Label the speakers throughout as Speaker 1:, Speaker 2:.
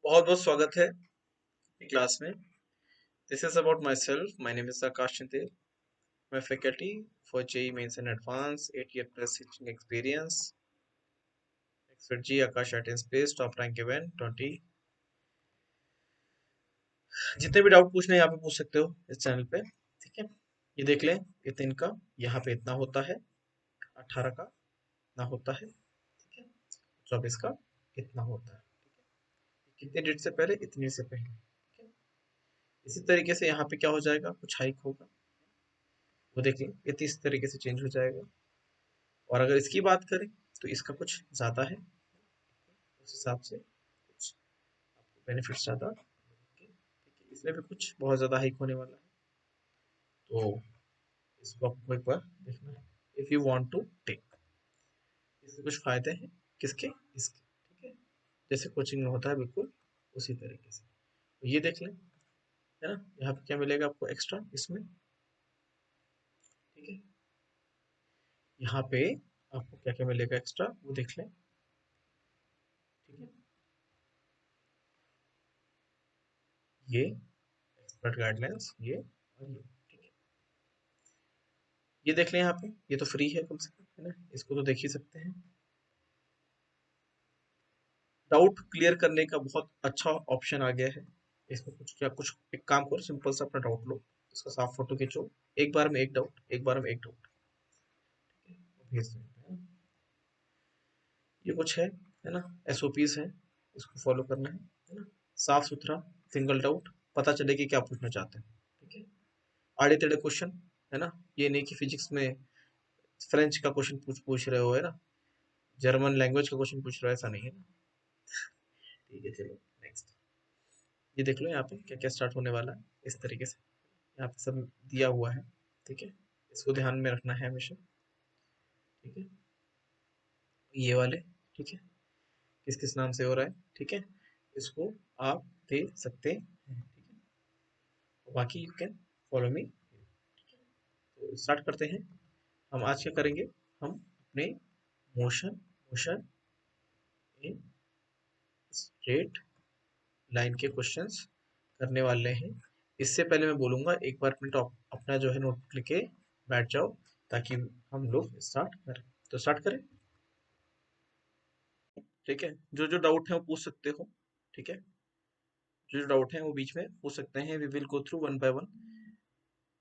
Speaker 1: बहुत बहुत स्वागत है क्लास में। This is about myself. My name is Akash Chindel. मैं faculty for JEE Mains and advance 8 year plus teaching experience। Expert जी Akash art and space top rank event 20। जितने भी डाउट पूछने हैं यहाँ पे पूछ सकते हो इस चैनल पे। ठीक है, ये देख लें। इतने इनका यहाँ पे इतना होता है, 18 का इतना होता है। ठीक है, 24 का इतना होता है। ठीक है, कितने डेट से पहले, इतनी से पहले। ठीक है, इसी तरीके से यहाँ पे क्या हो जाएगा, कुछ हाइक होगा, वो देखें ये 30 तरीके से चेंज हो जाएगा। और अगर इसकी बात करें तो इसका कुछ ज़्यादा है, उस हिसाब से कुछ आपको बेनिफिट ज़्यादा मिलेंगे। ठीक है, इसमें भी कुछ बहुत ज़्यादा हाइक होने वाला है, तो इसको आपको एक बार देखना है if you want to take. इसके कुछ फ़ायदे हैं, किसके, इसके। ठीक है, जैसे कोचिंग में होता है बिल्कुल उसी तरीके से। तो ये देख लें, है ना। यहाँ पे क्या मिलेगा आपको एक्स्ट्रा इसमें। ठीक है, यहाँ पे आपको क्या क्या मिलेगा एक्स्ट्रा वो देख लें। ठीक है, ये एक्सपर्ट गाइडलाइंस, ये और ये। ठीक है, ये देख लें यहाँ पे, ये तो फ्री है कम से कम, है ना। इसको तो देख ही सकते हैं। डाउट क्लियर करने का बहुत अच्छा ऑप्शन आ गया है। इसमें कुछ क्या, कुछ एक काम करो, सिंपल सा अपना डाउट लो, इसका साफ फोटो खींचो, एक बार में एक डाउट, एक बार में एक डाउट भेज दो। ये कुछ है ना, एसओपीज है, इसको फॉलो करना है ना। साफ सुथरा सिंगल डाउट, पता चले कि क्या पूछना चाहते हैं। ठीक है, आड़े टेढ़े क्वेश्चन, है ना। ये नहीं कि फिजिक्स में फ्रेंच का क्वेश्चन पूछ पूछ रहे हो, है ना, जर्मन लैंग्वेज का क्वेश्चन पूछ रहे हो, ऐसा नहीं है ना। ठीक है, चलो नेक्स्ट। ये देख लो यहाँ पे क्या क्या स्टार्ट होने वाला है, इस तरीके से यहाँ पे सब दिया हुआ है। ठीक है, इसको ध्यान में रखना है हमेशा। ठीक है, ये वाले, ठीक है, किस किस नाम से हो रहा है। ठीक है, इसको आप दे सकते हैं। ठीक है, बाकी यू कैन फॉलो मी। तो स्टार्ट करते हैं। हम आज क्या करेंगे, हम अपने motion motion in straight line के क्वेश्चंस करने वाले हैं। इससे पहले मैं बोलूंगा एक बार अपने टॉप अपना जो है नोटबुक लेके बैठ जाओ, ताकि हम लोग स्टार्ट करें। तो स्टार्ट करें। ठीक है, जो जो डाउट है वो पूछ सकते हो। ठीक है, जो जो डाउट है वो बीच में पूछ सकते हैं। We will go through one by one.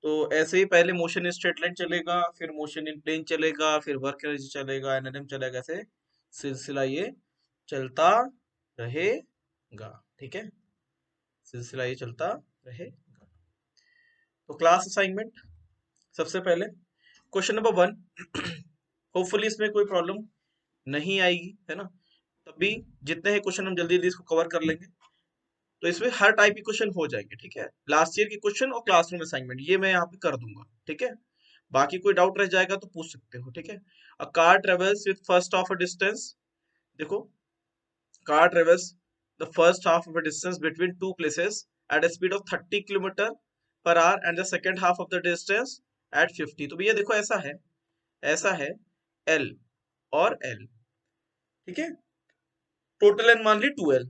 Speaker 1: तो ऐसे ही पहले मोशन इन स्ट्रेट लाइन चलेगा, फिर मोशन इन प्लेन चलेगा, फिर वर्क एनर्जी चलेगा, एनएलएम चलेगा, ऐसे सिलसिला ये चलता रहेगा। ठीक है, सिलसिला ये चलता रहेगा। तो क्लास असाइनमेंट, सबसे पहले क्वेश्चन नंबर 1। होपफुली इसमें कोई प्रॉब्लम नहीं आएगी, है ना। तब भी जितने हैं क्वेश्चन हम जल्दी जल्दी इसको कवर कर लेंगे। तो इसमें हर टाइप के क्वेश्चन हो जाएंगे। ठीक है, लास्ट ईयर के क्वेश्चन और क्लासरूम असाइनमेंट ये मैं यहाँ पे कर दूंगा। ठीक है, बाकी कोई डाउट रह जाएगा तो पूछ सकते हो। ठीक है, a car travels with first of a distance. देखो, car travels the first half of a distance between two places at a speed of 30 kilometre per hour and the second half of the distance at 50। तो भैया देखो, ऐसा है, ऐसा है L और L। ठीक है, टोटल लेंथ मान ली 2L।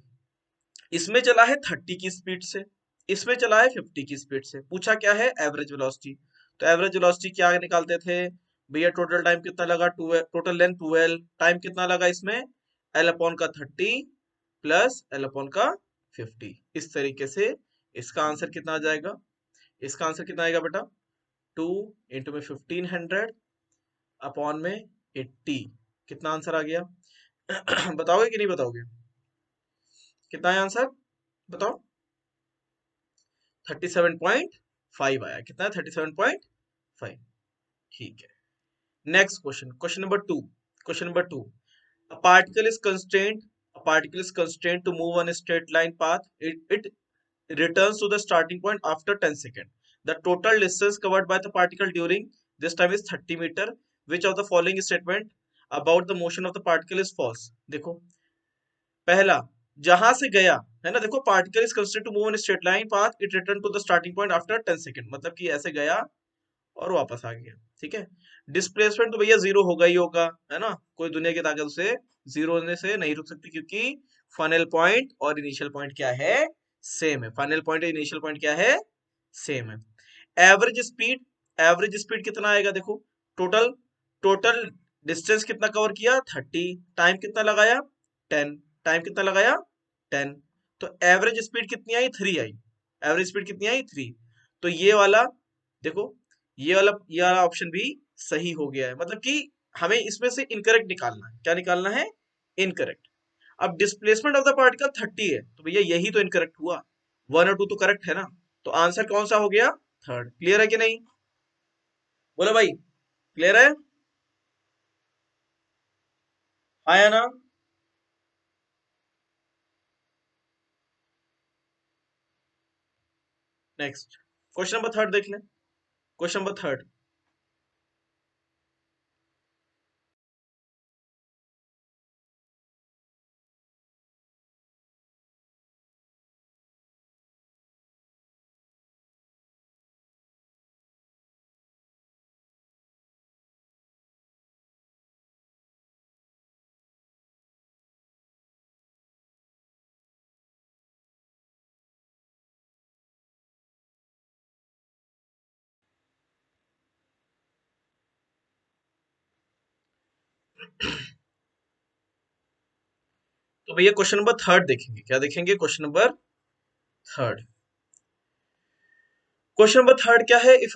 Speaker 1: इसमें चला है 30 की स्पीड से, इसमें चला है 50 की स्पीड से। पूछा क्या है, एवरेज वेलोसिटी। तो एवरेज वेलोसिटी क्या निकालते थे भैया, टोटल टाइम कितना लगा, टोटल लेंथ 2L, टाइम कितना लगा इसमें, L अपॉन का 30 प्लस L अपॉन का 50। इस तरीके से इसका आंसर कितना आ जाएगा, इसका आंसर कितना आएगा बेटा, 2 इंटू में 1500 अपॉन में 80। कितना आंसर आ गया? बताओगे कि नहीं बताओगे, कितना है आंसर, बताओ। 37.5 आया। कितना है? 37.5। ठीक है, next question, question number two. A particle is constrained. A particle is constrained to move on a straight line path. It returns to the starting point after 10 seconds. The total distance covered by the particle during this time is 30 meter. Which of the following statement about the motion of the particle is false? देखो, पहला, जहां से गया, है ना। देखो, particle is constraint to move in straight line path, it return to the starting point after 10 second. मतलब कि ऐसे गया और वापस आ गया। ठीक है, डिस्प्लेसमेंट तो भैया जीरो होगा ही होगा, है ना। कोई दुनिया की ताकत उसे जीरो होने से नहीं रुक सकती, क्योंकि फाइनल पॉइंट और इनिशियल पॉइंट क्या है, सेम है। फाइनल पॉइंट और इनिशियल पॉइंट क्या है, सेम है। एवरेज स्पीड कितना आएगा, देखो टोटल टोटल डिस्टेंस कितना कवर किया 30, टाइम कितना लगाया 10, टाइम कितना लगाया 10, तो एवरेज स्पीड कितनी आई 3 आई, एवरेज स्पीड कितनी आई 3। तो ये वाला देखो, ये वाला ऑप्शन भी सही हो गया है, मतलब कि हमें इसमें से इनकरेक्ट निकालना है। क्या निकालना है, इनकरेक्ट। अब डिस्प्लेसमेंट ऑफ द पार्टिकल 30 है, तो भैया यही तो इनकरेक्ट हुआ, 1 और 2 तो करेक्ट है ना, तो आंसर कौन सा हो गया, थर्ड। क्लियर है कि नहीं, बोलो भाई, क्लियर है, हाँ या ना। नेक्स्ट क्वेश्चन नंबर थर्ड देख लें, क्वेश्चन नंबर थर्ड। तो भैया क्वेश्चन नंबर थर्ड देखेंगे, क्या देखेंगे, question number third. Question number third क्या है, if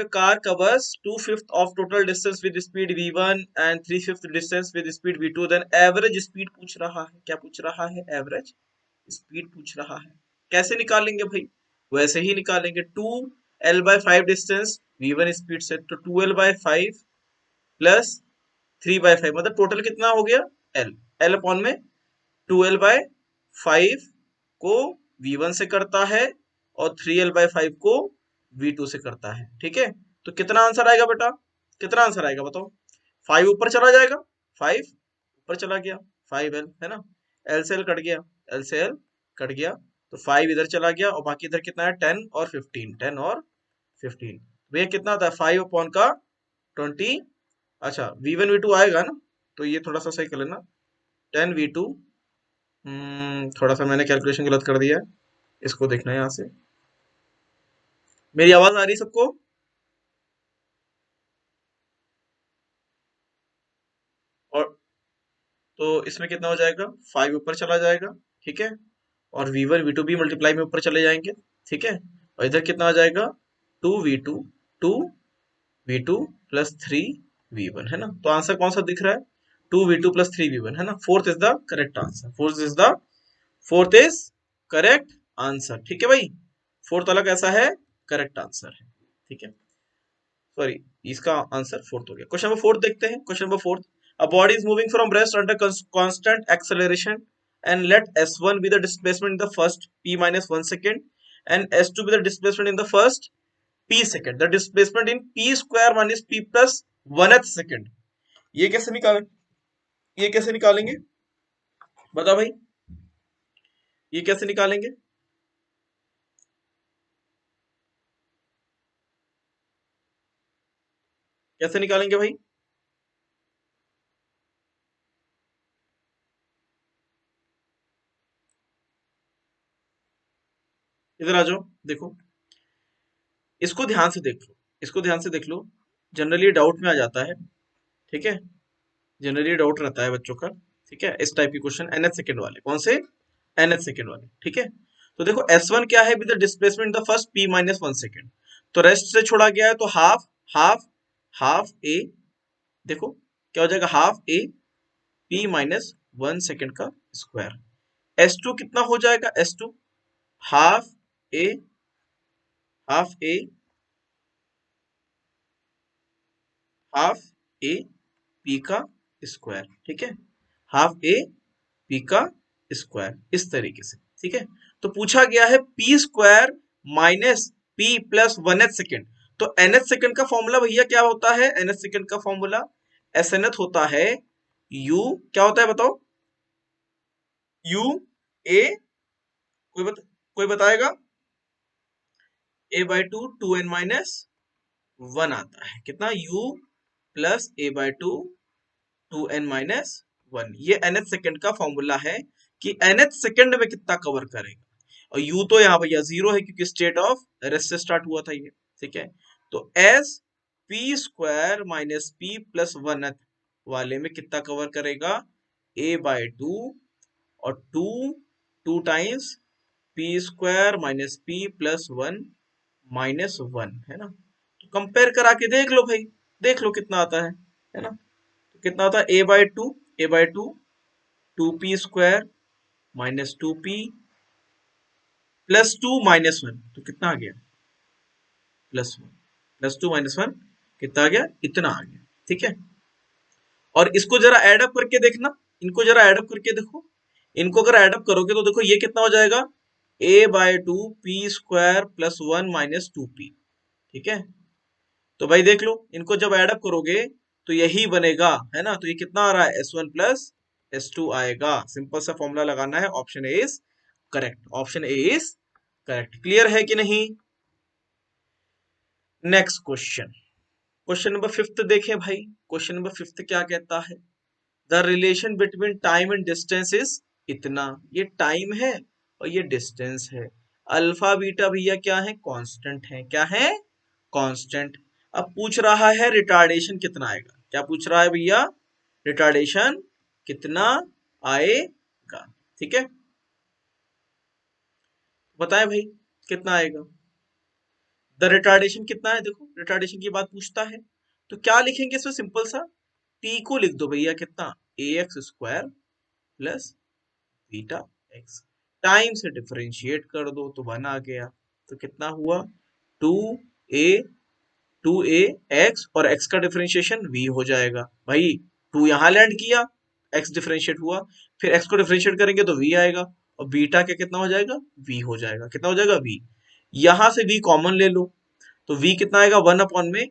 Speaker 1: a car covers 2/5 of total distance with speed v1 and 3/5 distance with speed v2, then average speed पूछ रहा है, क्या पूछ रहा है, एवरेज स्पीड पूछ रहा है। कैसे निकालेंगे भाई, वैसे ही निकालेंगे, 2l/5 डिस्टेंस v1 स्पीड से, तो 2l/5 प्लस 3/5, मतलब टोटल कितना हो गया, l, l अपॉन में 2l/5 को v1 से करता है और 3l/5 को v2 से करता है, ठीक है। तो कितना आंसर आएगा बेटा, कितना आंसर आएगा बताओ, 5 ऊपर चला जाएगा, 5 ऊपर चला गया, 5l है ना, l से l कट गया, l से l कट गया, तो 5 इधर चला गया और बाकी इधर कितना है 10 और 15, 10 और 15, भैया कितना आता है 5 अपॉन का 20। अच्छा v1 v2 आएगा ना, तो ये थोड़ा सा सही कर लेना, 10v2, थोड़ा सा मैंने कैलकुलेशन गलत कर दिया है, इसको देखना है यहाँ से। मेरी आवाज आ रही है सबको, और तो इसमें कितना हो जाएगा, 5 ऊपर चला जाएगा, ठीक है, और v1 v2 भी मल्टीप्लाई में ऊपर चले जाएंगे, ठीक है, और इधर कितना आ जाएगा 2v2, 2v2 प्लस 3v1, है ना। तो आंसर कौन सा दिख रहा है, 2v2 प्लस 3v1, है ना, fourth is the correct answer, fourth is correct answer, ठीक है भाई, फोर्थ वाला कैसा है, करेक्ट आंसर है, ठीक है, सॉरी, इसका आंसर फोर्थ हो गया। क्वेश्चन नंबर फोर्थ देखते हैं, question number fourth. A body is moving from rest under constant acceleration and let s1 be the displacement in the first p minus 1 second and s2 be the displacement in the first p second, the displacement in p square minus p plus 1th second, ये कैसे निकालें, ये कैसे निकालेंगे, बता भाई, ये कैसे निकालेंगे, कैसे निकालेंगे भाई, इधर आ जाओ, देखो इसको ध्यान से देख लो, इसको ध्यान से देख लो, जनरली डाउट में आ जाता है, ठीक है, जनरली डाउट रहता है बच्चों का, ठीक है, इस टाइप की क्वेश्चन nth सेकंड वाले, कौन से, nth सेकंड वाले, ठीक है। तो देखो s1 क्या है, with the displacement the first p minus 1 second, तो रेस्ट से छोड़ा गया है, तो हाफ हाफ हाफ a, देखो क्या हो जाएगा, half a p minus 1 second का स्क्वायर, s2 कितना हो जाएगा, s2 half a, half a, half a p का स्क्वायर, ठीक है, हाफ a p का स्क्वायर, इस तरीके से, ठीक है। तो पूछा गया है P square minus P plus 1th second, तो nth सेकेंड का फॉर्मूला भैया क्या होता है, nth सेकेंड का फॉर्मूला snth होता है, u क्या होता है बताओ, u a, कोई बताएगा, a/2 2n-1 आता है, कितना u प्लस a/2 2n-1, ये nth सेकेंड का फॉर्मूला है कि nth सेकंड में कितना कवर करेगा। और u तो यहाँ भैया 0 है क्योंकि स्टेट ऑफ रेस्ट से स्टार्ट हुआ था ये, ठीक है। तो s p square minus p plus 1th वाले में कितना कवर करेगा, a/2 और 2 times p square minus p plus 1 minus 1, है ना। तो कंपेयर करा के देख लो भाई, देख लो कितना आता है ना। तो कितना आता है, a/2 2p square minus 2p plus 2 minus 1, तो कितना आ गया, +1 +2 -1 कितना आ गया, इतना आ गया, ठीक है। और इसको जरा ऐड अप करके देखना, इनको जरा ऐड अप करके देखो, इनको अगर ऐड अप करोगे तो देखो ये कितना हो जाएगा, a/2 p square plus 1 minus 2p, ठीक है। तो भाई देख लो, इनको जब ऐड अप करोगे तो यही बनेगा, है ना। तो ये कितना आ रहा है, s1 प्लस s2 आएगा। सिंपल सा फॉर्मूला लगाना है, option A is correct, option A is correct. Clear है कि नहीं। नेक्स्ट क्वेश्चन, क्वेश्चन नंबर 5 देखें भाई। क्वेश्चन नंबर 5 क्या कहता है, the relation between time and distance is इतना। ये टाइम है और ये डिस्टेंस है। अल्फा बीटा भैया क्या है, कांस्टेंट है, क्या है, कांस्टेंट। अब पूछ रहा है रिटार्डेशन कितना आएगा, क्या पूछ रहा है भैया, रिटार्डेशन कितना आएगा, ठीक है। बताएं भाई कितना आएगा, द रिटार्डेशन कितना है। देखो रिटार्डेशन की बात पूछता है तो क्या लिखेंगे इसमें, सिंपल सा t को लिख दो भैया कितना, ax square plus beta x, time से डिफरेंशिएट कर दो तो 1 आ गया। तो कितना हुआ, 2a 2a x और x का डिफरेंशिएशन v हो जाएगा। भाई 2 यहाँ लैंड किया, x डिफरेंशिएट हुआ, फिर x को डिफरेंशिएट करेंगे तो v आएगा, और बीटा क्या कितना हो जाएगा, v हो जाएगा। कितना हो जाएगा, v। यहां से v कॉमन ले लो तो v कितना आएगा, 1 में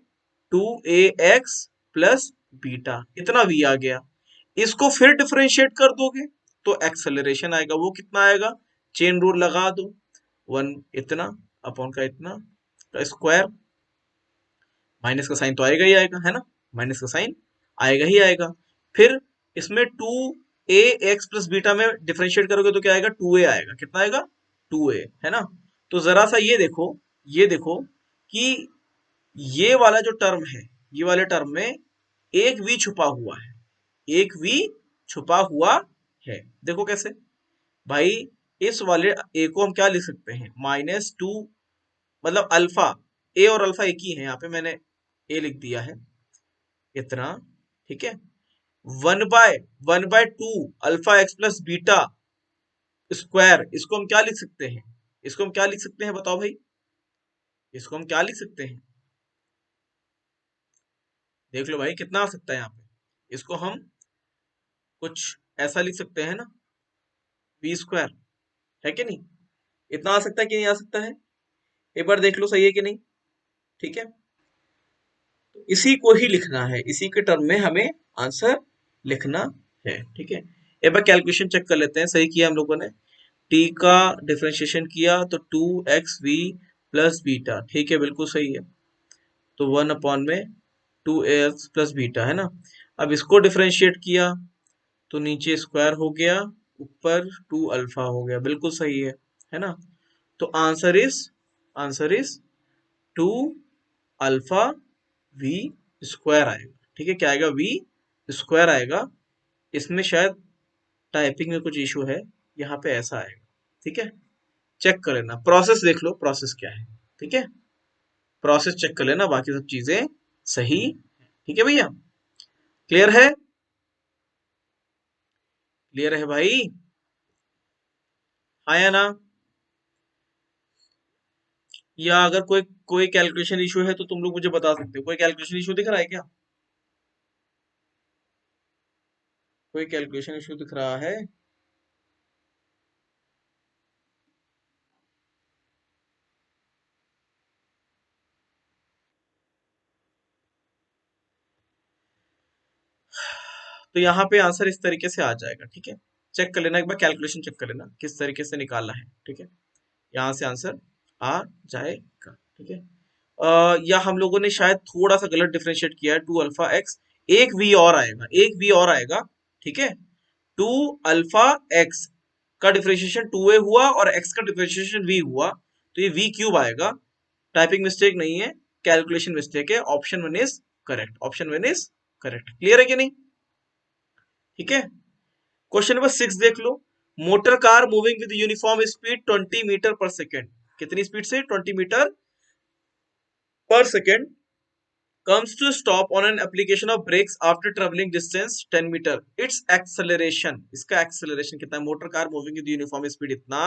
Speaker 1: 2ax प्लस बीटा, इतना v आ गया। इसको फिर डिफरेंशिएट कर दोगे तो एक्सेलरेशन आएगा, वो कितना आएगा, चेन रूल लगा दो, 1 इतना अपॉन का इतना का स्क्वायर, माइनस का साइन तो आएगा ही आएगा, है ना, माइनस का साइन आएगा ही आएगा। फिर इसमें 2ax प्लस बीटा में डिफरेंशिएट करोगे तो क्या आएगा, 2a आएगा, कितना आएगा, 2a, है ना। तो जरा सा ये देखो, ये देखो कि ये वाला जो टर्म है, ये वाले टर्म में एक v छुपा हुआ है, एक v छुपा हुआ है। देखो कैसे भाई, इस वाले a को हम क्या लिख सकते हैं, -2, मतलब अल्फा, a और अल्फा एक ही है, यहाँ पे मैंने a लिख दिया है इतना, ठीक है। 1/2 alpha x plus beta square, इसको हम क्या लिख सकते हैं, इसको हम क्या लिख सकते हैं, बताओ भाई, इसको हम क्या लिख सकते हैं, देख लो भाई कितना आ सकता है यहाँ पे। इसको हम कुछ ऐसा लिख सकते हैं ना, बी स्क्वायर, है कि नहीं, इतना आ सकता है कि नहीं आ सकता है, एक बार देख लो सही है कि नहीं, ठीक है। तो इसी को ही लिखना है, इसी के टर्म में हमें आंसर लिखना है, ठीक है। एक बार कैलकुलेशन चेक कर लेते हैं, सही किया हम लोगों ने, t का डिफरेंशिएशन किया तो 2xv प्लस बीटा, ठीक है, बिल्कुल सही है। तो 1 में 2ax प्लस बीटा, है ना। अब इसको डिफरेंशिएट किया तो नीचे स्क्वायर हो गया, ऊपर 2 अल्फा हो गया, बिल्कुल सही है ना। तो answer is 2 alpha v square आएगा, ठीक है। क्या आएगा, वी स्क्वायर आएगा। इसमें शायद टाइपिंग में कुछ इशू है, यहाँ पे ऐसा आएगा, ठीक है। चेक कर लेना, प्रोसेस देख लो प्रोसेस क्या है, ठीक है, प्रोसेस चेक कर लेना, बाकी सब चीजें सही, ठीक है भैया। क्लियर है, क्लियर है भाई, हाँ या ना। या अगर कोई कोई कैलकुलेशन इशू है तो तुम लोग मुझे बता सकते हो, कोई कैलकुलेशन इशू दिख रहा है क्या, कोई कैलकुलेशन इशू दिख रहा है। तो यहाँ पे आंसर इस तरीके से आ जाएगा, ठीक है। चेक कर लेना एक बार, कैलकुलेशन चेक कर लेना किस तरीके से निकालना है, ठीक है। यहाँ से आंसर आ जाएगा, ठीक है। या हम लोगों ने शायद थोड़ा सा गलत डिफरेंशिएट किया है, 2 अल्फा एक्स, एक वी और आएगा, एक वी और आएगा, ठीक है। 2 अल्फा एक्स का डिफरेंशिएशन 2a हुआ और x का डिफरेंशिएशन v हुआ, तो ये v क्यूब आएगा। टाइपिंग मिस्टेक नहीं है, कैलकुलेशन मिस्टेक है। Option 1 is correct, option 1 is correct. Clear है कि नहीं? ठीक है। क्वेश्चन नंबर 6 देख लो। Motor car moving with uniform speed 20 metre per second, कितनी स्पीड से? 20 metre per second, comes to stop on an application of brakes after traveling distance 10 meter. Its acceleration, इसका acceleration कितना है? Motor car moving with uniform speed इतना,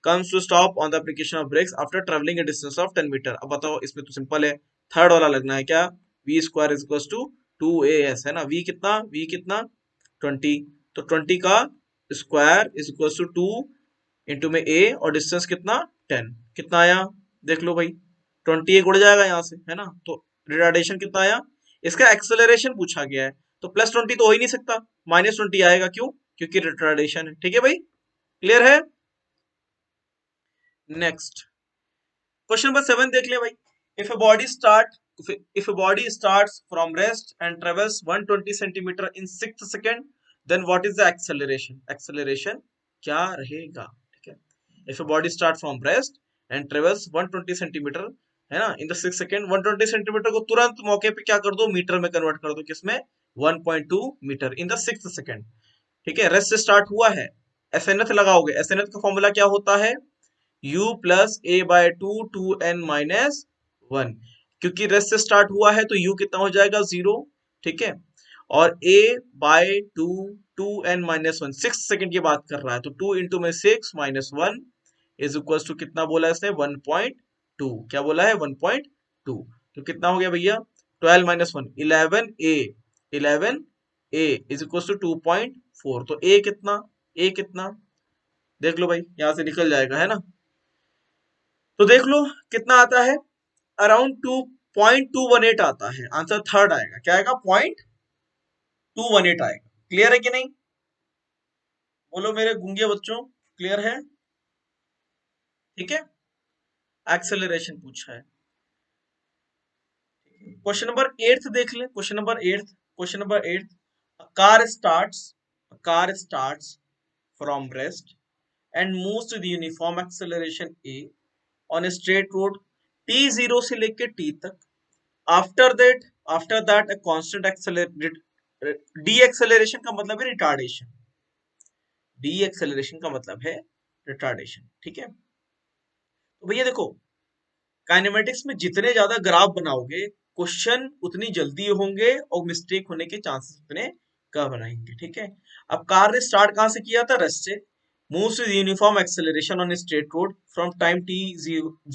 Speaker 1: comes to stop on the application of brakes after traveling a distance of 10 meter. अब बताओ, इसमें तो simple है, third वाला लगना है क्या? v square is equal to 2as है ना। v कितना? v कितना? 20, तो 20 का square is equal to 2 into में a, और डिस्टेंस कितना? 10। कितना आया? देख लो भाई, 20 एक उड़ जाएगा यहाँ से, है ना। तो रिटार्डेशन कितना आया? इसका एक्सेलरेशन पूछा गया है, तो +20 तो हो ही नहीं सकता, -20 आएगा। क्यों? क्योंकि रिटार्डेशन है। ठीक है भाई, क्लियर है? नेक्स्ट क्वेश्चन नंबर 7 देख ले भाई। If a body starts from rest and travels 120 centimeter in 6 second, then what is the acceleration? Acceleration क्या रहेगा? ठीक है। If a body start from rest and travels 120 centimeter, है ना, in the 6 second, 120 सेंटीमीटर को तुरंत मौके पे क्या कर दो? मीटर में कन्वर्ट कर दो। किसमें? 1.2 metre in the 6th second. ठीक है, रेस्ट से स्टार्ट हुआ है, एसएनएफ लगाओगे। एसएनएफ का फॉर्मूला क्या होता है? u प्लस ए बाय 2 2n-1। क्योंकि रेस्ट से स्टार्ट हुआ है तो u कितना हो जाएगा? 0। ठीक है, और a बाय 2 2n-1, 6 सेकंड की बात कर रहा है, तो 2 इंटू में 6 -1 इज इक्वल टू कितना बोला इसने? 1.2। क्या बोला है? 1.2। तो कितना हो गया भैया? 12 -1 11a, 11a is equal to 2.4। तो a कितना? a कितना? देख लो भाई, यहां से निकल जाएगा, है ना। तो देख लो कितना आता है, अराउंड 2.218 आता है। आंसर थर्ड आएगा। क्या आएगा? 0.218 आएगा। क्लियर है कि नहीं? बोलो मेरे गूंगे बच्चों, क्लियर है? ठीक है, एक्सेलरेशन पूछा है। क्वेश्चन नंबर 8 देख ले। Question number 8 car starts from rest and moves to the uniform acceleration a on a straight road t0 से लेके t तक। After that a constant accelerate, deceleration का मतलब है रिटार्डेशन। डी एक्सेलरेशन का मतलब है रिटार्डेशन। ठीक है, तो भैया देखो, काइनेमेटिक्स में जितने ज्यादा ग्राफ बनाओगे, क्वेश्चन उतनी जल्दी होंगे और मिस्टेक होने के चांसेस उतने कम बनाएंगे। ठीक है, अब कार ने स्टार्ट कहां से किया था? रेस्ट से। Moves with uniform acceleration on straight road from time t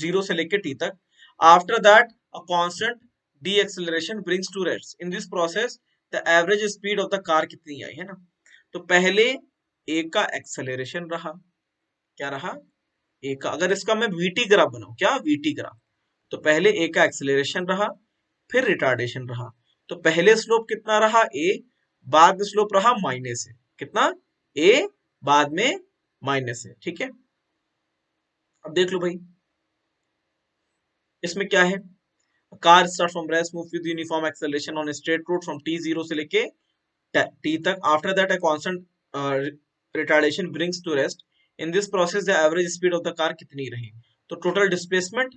Speaker 1: 0 से लेके t तक। After that a constant deceleration brings to rest. In this process the average speed of the car कितनी आई, है ना। तो पहले ए का एक्सेलरेशन रहा, क्या रहा? ए का। अगर इसका मैं वीटी ग्राफ बनाऊं, क्या वीटी ग्राफ, तो पहले ए का एक्सेलरेशन रहा, फिर रिटार्डेशन रहा। तो पहले स्लोप कितना रहा? ए, बाद में स्लोप रहा माइनस है। कितना? ए, बाद में माइनस है। ठीक है, अब देख लो भाई, इसमें क्या है? Car start from rest move with uniform acceleration on straight road from t0 से लेके t तक। After that a constant retardation brings to rest. In this process the average speed of the car कितनी रही? तो total displacement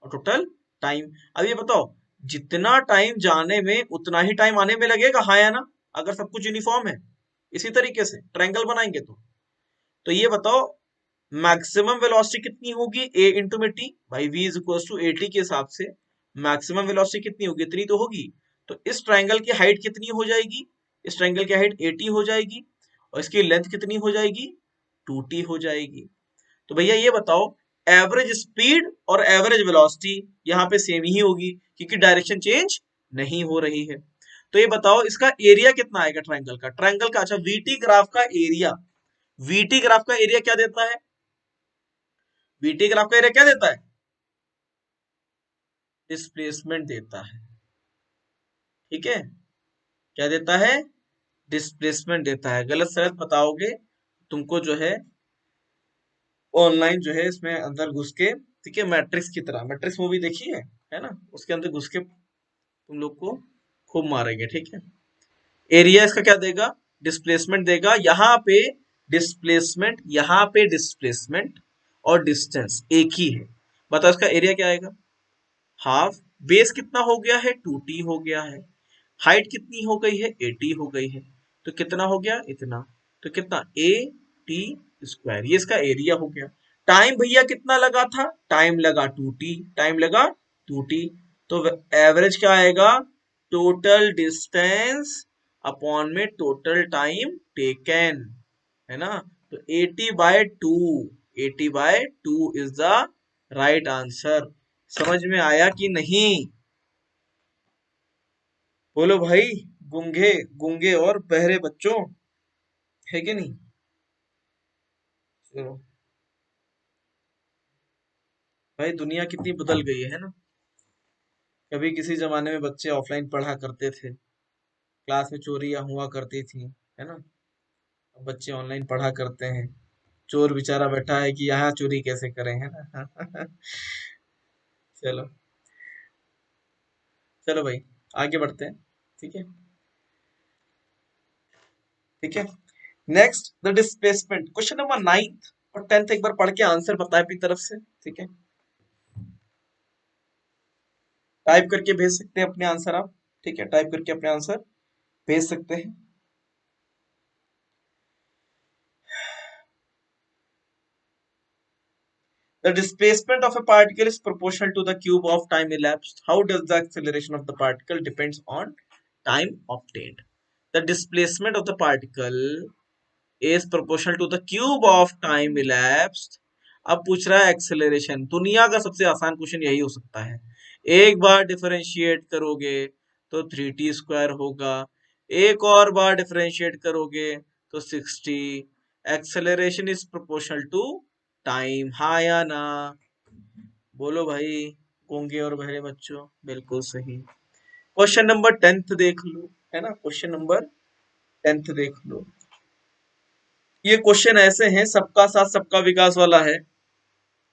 Speaker 1: और total time. अब ये बताओ, जितना टाइम जाने में उतना ही टाइम आने में लगेगा, हाँ या ना? अगर सब कुछ यूनिफॉर्म है, इसी तरीके से ट्रायंगल बनाएंगे तो ये बताओ, मैक्सिमम वेलोसिटी कितनी होगी? a इंटू में t भाई, v is equal to at के हिसाब से मैक्सिमम वेलोसिटी कितनी होगी? इतनी तो होगी। तो इस ट्रायंगल की हाइट कितनी हो जाएगी? इस ट्रायंगल की हाइट 80 हो जाएगी, और इसकी लेंथ कितनी हो जाएगी? 2t हो जाएगी। तो भैया ये बताओ, एवरेज स्पीड और एवरेज वेलोसिटी यहाँ पे सेम ही होगी, क्योंकि डायरेक्शन चेंज नहीं हो रही है। तो ये बताओ, इसका एरिया कितना आएगा ट्रायंगल का? अच्छा, वीटी ग्राफ का एरिया, क्या देता है? वीटी ग्राफ का एरिया क्या देता है? डिस्प्लेसमेंट देता है। ठीक है, क्या देता है? डिस्प्लेसमेंट देता है। गलत सलत बताओगे, तुमको जो है ऑनलाइन जो है इसमें अंदर घुस के, ठीक है, मैट्रिक्स की तरह, मैट्रिक्स मूवी देखी है ना, उसके अंदर घुस के तुम लोग को खूब मारेंगे। ठीक है, एरिया इसका क्या देगा? डिस्प्लेसमेंट देगा। यहाँ पे डिस्प्लेसमेंट, यहाँ पे डिस्प्लेसमेंट और डिस्टेंस एक ही है। बताओ इसका एरिया क्या आएगा? हाफ। बेस कितना हो गया है? 2t हो गया है। हाइट कितनी हो गई है? 80 हो गई है। तो कितना हो गया? इतना। तो कितना? ए टी स्क्वायर, ये इसका एरिया हो गया। टाइम भैया कितना लगा था? टाइम लगा 2t, टाइम लगा 2t। तो एवरेज क्या आएगा? टोटल डिस्टेंस अपॉन में टोटल टाइम टेकन, है ना? तो 80/2, 80/2 इज द राइट आंसर। समझ में आया कि नहीं? बोलो भाई, गूंगे गूंगे और बहरे बच्चों, है कि नहीं? चलो भाई, दुनिया कितनी बदल गई है ना। कभी किसी जमाने में बच्चे ऑफलाइन पढ़ा करते थे, क्लास में चोरियां हुआ करती थी, है ना? अब बच्चे ऑनलाइन पढ़ा करते हैं। चोर बेचारा बैठा है कि यहाँ चोरी कैसे करें, है ना? चलो, चलो भाई, आगे बढ़ते हैं। ठीक है, ठीक है। Next, the displacement, question number 9 और 10 एक बार पढ़ के आंसर बताए अपनी तरफ से। ठीक है, टाइप करके भेज सकते हैं अपने आंसर आप। ठीक है, टाइप करके अपने आंसर भेज सकते हैं। The displacement of a particle is proportional to the cube of time elapsed. How does the acceleration of the particle depends on time obtained? The displacement of the particle is proportional to the cube of time elapsed. अब पूछ रहा है acceleration. दुनिया का सबसे आसान question यही हो सकता है। एक बार डिफरेंशिएट करोगे तो 3t² होगा, एक और बार डिफरेंशिएट करोगे तो 6t। Acceleration is proportional to time, हाँ या ना? बोलो भाई, गूंगे और बहरे बच्चों, बिल्कुल सही। क्वेश्चन नंबर 10 देख लो, है ना? क्वेश्चन नंबर 10 देख लो। ये क्वेश्चन ऐसे हैं, सबका साथ सबका विकास वाला है।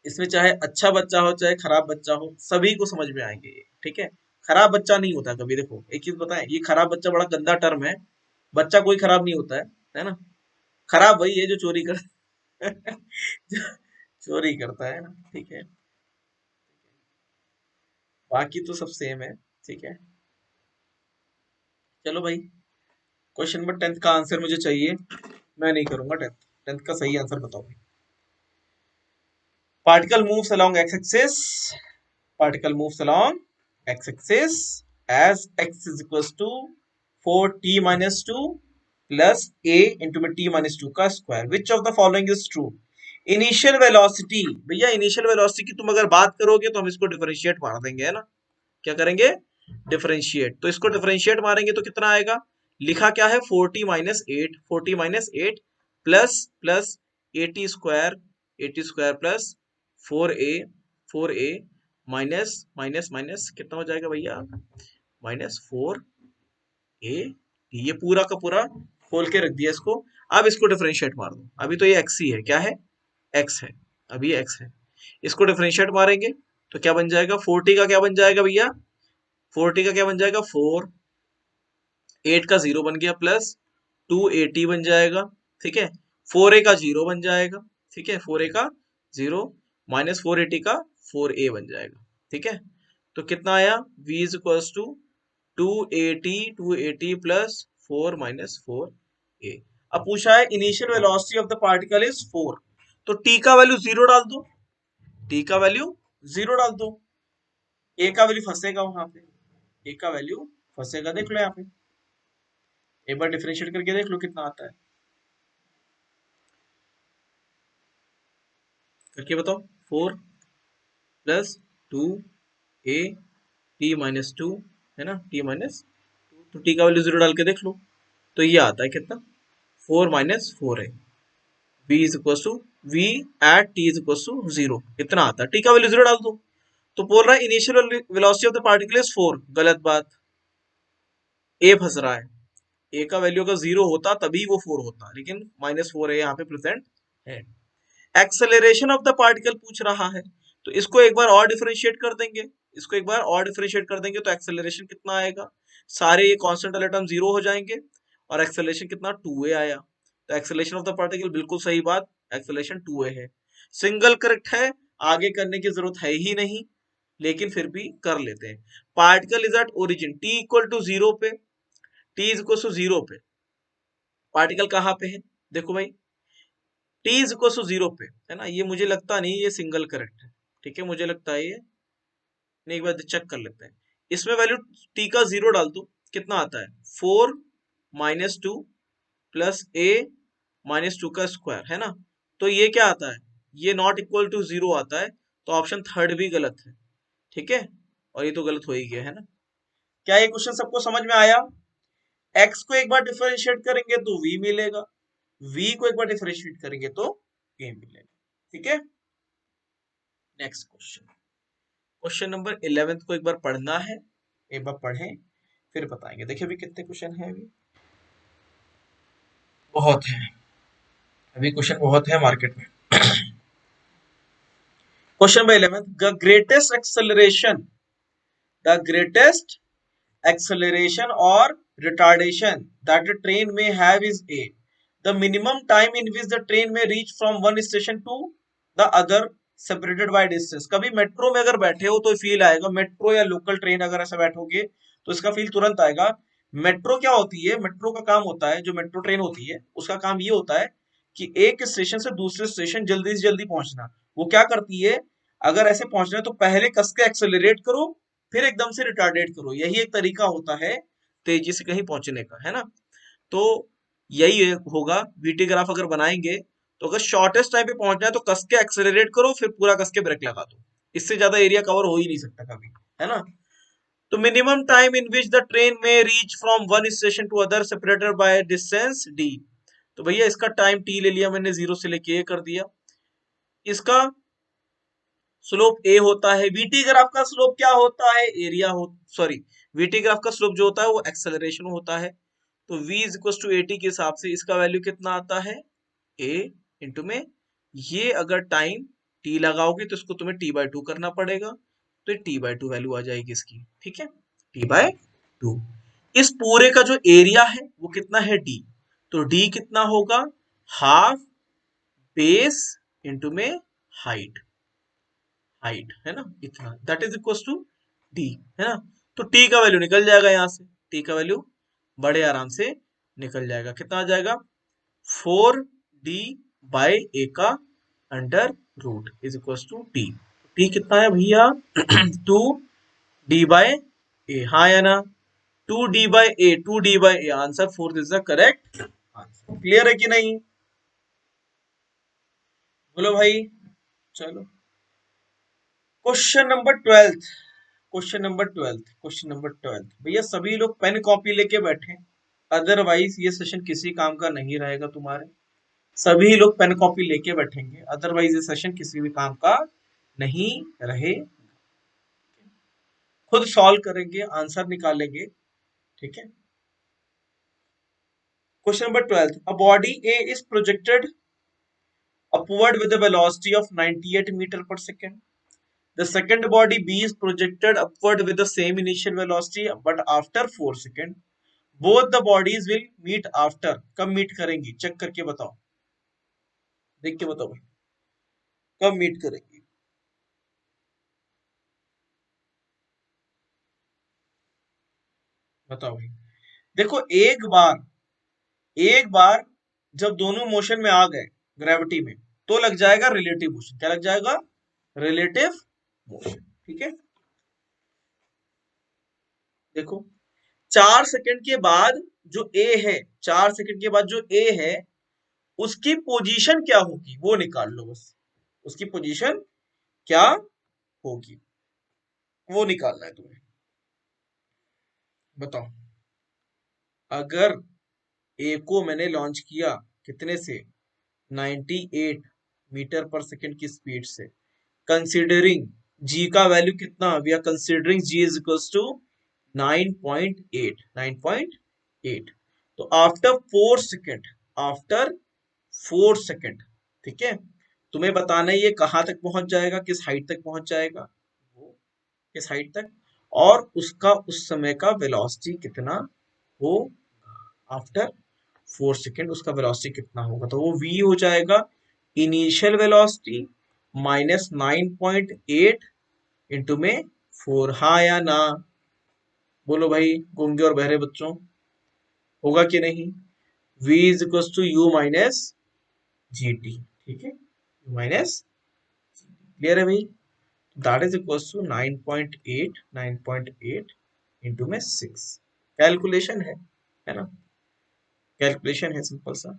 Speaker 1: इसमें चाहे अच्छा बच्चा हो चाहे खराब बच्चा हो, सभी को समझ में आएंगे ये। ठीक है, खराब बच्चा नहीं होता कभी। देखो एक चीज बताएं, ये खराब बच्चा बड़ा गंदा टर्म है। बच्चा कोई खराब नहीं होता है ना? खराब वही है जो चोरी कर जो चोरी करता है ना। ठीक है, बाकी तो सब सेम है। ठीक है, चलो भाई, क्वेश्चन नंबर 10 का आंसर मुझे चाहिए। मैं नहीं करूंगा 10, 10 का सही आंसर बताओ। Particle moves along x axis, particle moves along x-axis as x is equals to 4t minus 2 plus a into t minus 2 का square. Which of the following is true? Initial velocity, भैया initial velocity की तुम अगर बात करोगे तो हम इसको डिफरेंशिएट मार देंगे, है ना? क्या करेंगे? डिफरेंशिएट। तो इसको डिफरेंशिएट मारेंगे तो कितना आएगा? लिखा क्या है? 40 - 8, 40 - 8 plus plus 80² 80² plus 4a minus minus minus कितना हो जाएगा भैया? -4a। ये पूरा का पूरा खोल के रख दिया इसको। अब इसको डिफरेंशिएट मार दो। अभी तो ये x ही है, क्या है? x है। अभी ये x है। इसको डिफरेंशिएट मारेंगे तो क्या बन जाएगा? 40 का क्या बन जाएगा भैया? 40 का क्या बन जाएगा? 4। 8 का 0 बन गया, प्लस 280 बन जाएगा। ठीक है, 4a का 0 बन जाएगा। ठीक है, 4a का 0 माइनस 480 का 4a बन जाएगा। ठीक है, तो कितना आया? v is equals to 280 plus 4 minus 4a। अब पूछा है initial velocity of the particle is 4, तो t का वैल्यू 0 डाल दो। t का वैल्यू 0 डाल दो। a का वैल्यू फंसेगा वहां पे, a का वैल्यू फंसेगा। देख लो यहाँ पे, एक बार डिफरेंशिएट करके देख लो कितना आता है, करके बताओ। 4 प्लस 2a t माइनस 2, है ना? t माइनस 2, तो t का वैल्यू 0 डाल के देख लो। तो ये आता है कितना? 4 minus 4a। v is equal to v at t is equal to 0, इतना आता है। t का वैल्यू 0 डाल दो। तो बोल रहा है initial velocity of the particle is 4, गलत बात। a फंस रहा है। a का वैल्यू अगर 0 होता तभी वो 4 होता, लेकिन -4a यहाँ पे प्रेजेंट है। एक्सेलरेशन ऑफ द पार्टिकल पूछ रहा है, तो इसको एक बार और डिफरेंशिएट कर देंगे। इसको एक बार और डिफरेंशिएट कर देंगे तो एक्सेलरेशन कितना आएगा? सारे ये कांस्टेंट वाले टर्म 0 हो जाएंगे और एक्सेलरेशन कितना? 2a आया। तो एक्सेलरेशन ऑफ द पार्टिकल, बिल्कुल सही बात, एक्सेलरेशन 2a है। सिंगल करेक्ट है, आगे करने की जरूरत है ही नहीं, लेकिन फिर भी कर लेते हैं। Particle is at origin t equal to 0 पे, टी इज इक्वल टू 0 पे पार्टिकल कहाँ पे है, देखो भाई टी इज इक्वल टू 0 पे है ना, ये मुझे लगता नहीं ये सिंगल करेक्ट है, ठीक है, मुझे लगता है ये नहीं, एक बार चेक कर लेते हैं। इसमें वैल्यू टी का 0 डाल दो, कितना आता है 4 माइनस 2 प्लस ए माइनस 2 का स्क्वायर, है ना, तो ये क्या आता है, ये नॉट इक्वल टू 0 आता है, तो ऑप्शन थर्ड भी गलत है, ठीक है, और ये तो गलत हो ही गया है ना। क्या ये क्वेश्चन सबको समझ में आया? x को एक बार डिफरेंशिएट करेंगे तो v मिलेगा, v को एक बार डिफरेंशिएट करेंगे तो a मिलेगा, ठीक है। नेक्स्ट क्वेश्चन, क्वेश्चन नंबर 11 को एक बार पढ़ना है, एक बार पढ़ें फिर बताएंगे। देखिए अभी कितने क्वेश्चन हैं, अभी बहुत है, अभी क्वेश्चन बहुत है मार्केट में। Question number 11, the greatest acceleration or retardation that the train may have is a. The minimum time in which the train may reach from one station to the other separated by distance. कभी metro में अगर बैठे हो तो feel आएगा, metro या local train अगर ऐसा बैठोगे तो इसका फील तुरंत आएगा। मेट्रो क्या होती है, मेट्रो का काम होता है, जो मेट्रो ट्रेन होती है उसका काम ये होता है कि एक स्टेशन से दूसरे स्टेशन जल्दी से जल्दी पहुंचना। वो क्या करती है, अगर ऐसे पहुंचना है तो पहले कस के एक्सेलरेट करो, फिर एकदम से रिटार्डेट करो, यही एक तरीका होता है तेजी से कहीं पहुंचने का, है ना। तो यही होगा, वीटी ग्राफ अगर बनाएंगे तो अगर शॉर्टेस्ट टाइम पे पहुंचना है तो कस के एक्सेलरेट करो, फिर पूरा कस के ब्रेक लगा दो, इससे ज्यादा एरिया कवर हो ही नहीं सकता कभी, है ना। तो minimum time in which the train may reach from one station to other separated by distance D, तो भैया इसका टाइम टी ले लिया मैंने, 0 से लेके ए कर दिया। इसका स्लोप ए होता है, वीटी ग्राफ का स्लोप क्या होता है, एरिया हो, सॉरी, वीटी ग्राफ का स्लोप जो होता है वो एक्सेलरेशन होता है। तो v is equal to at के हिसाब से इसका वैल्यू कितना आता है, a इंटू में ये, अगर टाइम t लगाओगे तो इसको तुम्हें t/2 करना पड़ेगा, तो ये t/2 वैल्यू आ जाएगी इसकी, ठीक है, t/2। इस पूरे का जो एरिया है वो कितना है d, तो d कितना होगा, हाफ बेस इंटू में हाइट, हाइट है ना, इतना, that is equal to d, है ना। तो टी का वैल्यू निकल जाएगा यहाँ से, टी का वैल्यू बड़े आराम से निकल जाएगा, कितना आ जाएगा 4d ए का under root is equal to t. T कितना है भैया 2d/a, हाँ या ना, 2d/a, 2d/a answer, fourth is the correct answer. Clear है कि नहीं, बोलो भाई। चलो क्वेश्चन नंबर 12, क्वेश्चन नंबर 12 भैया सभी लोग पेन कॉपी लेके बैठे, अदरवाइज ये सेशन किसी काम का नहीं रहेगा तुम्हारे। सभी लोग पेन कॉपी लेके बैठेंगे, अदरवाइज ये सेशन किसी भी काम का नहीं रहे। खुद सॉल्व करेंगे, आंसर निकालेंगे, ठीक है। Question number 12, a body A is projected upward with a velocity of 98 meter per second. The second body B is projected upward with the same initial velocity but after 4 seconds. Both the bodies will meet after. कब meet करेंगी, check करके बताओ, देख के बताओ भाई, कब meet करेंगी, बताओ भाई। देखो एक बार जब दोनों मोशन में आ गए ग्रेविटी में, तो लग जाएगा रिलेटिव मोशन, क्या लग जाएगा, रिलेटिव मोशन, ठीक है। देखो 4 सेकंड के बाद जो ए है, 4 सेकंड के बाद जो ए है उसकी पोजीशन क्या होगी वो निकाल लो बस, उसकी पोजीशन क्या होगी वो निकालना है तुम्हें, बताओ। अगर ए को मैंने लॉन्च किया कितने से, 98 मीटर पर सेकंड की स्पीड से, कंसीडरिंग जी का वैल्यू कितना, we are considering ji is equals to 9.8, तो आफ्टर 4 सेकंड, ठीक है, तुम्हें बताना है ये कहां तक पहुंच जाएगा, किस हाइट तक पहुंच जाएगा, वो किस हाइट तक, और उसका उस समय का वेलोसिटी कितना हो आफ्टर 4 सेकेंड उसका वेलोसिटी कितना होगा, तो वो v हो जाएगा इनिशियल वेलोसिटी माइनस 9.8 इंटू में 4। हाँ या ना, बोलो भाई गूंगे और बहरे बच्चों, होगा कि नहीं। v is equal to u minus g t, ठीक है, यू माइनस, क्लियर है भाई। That is equal to 9.8 into में 6। कैलकुलेशन है ना, कैलकुलेशन है सिंपल सा।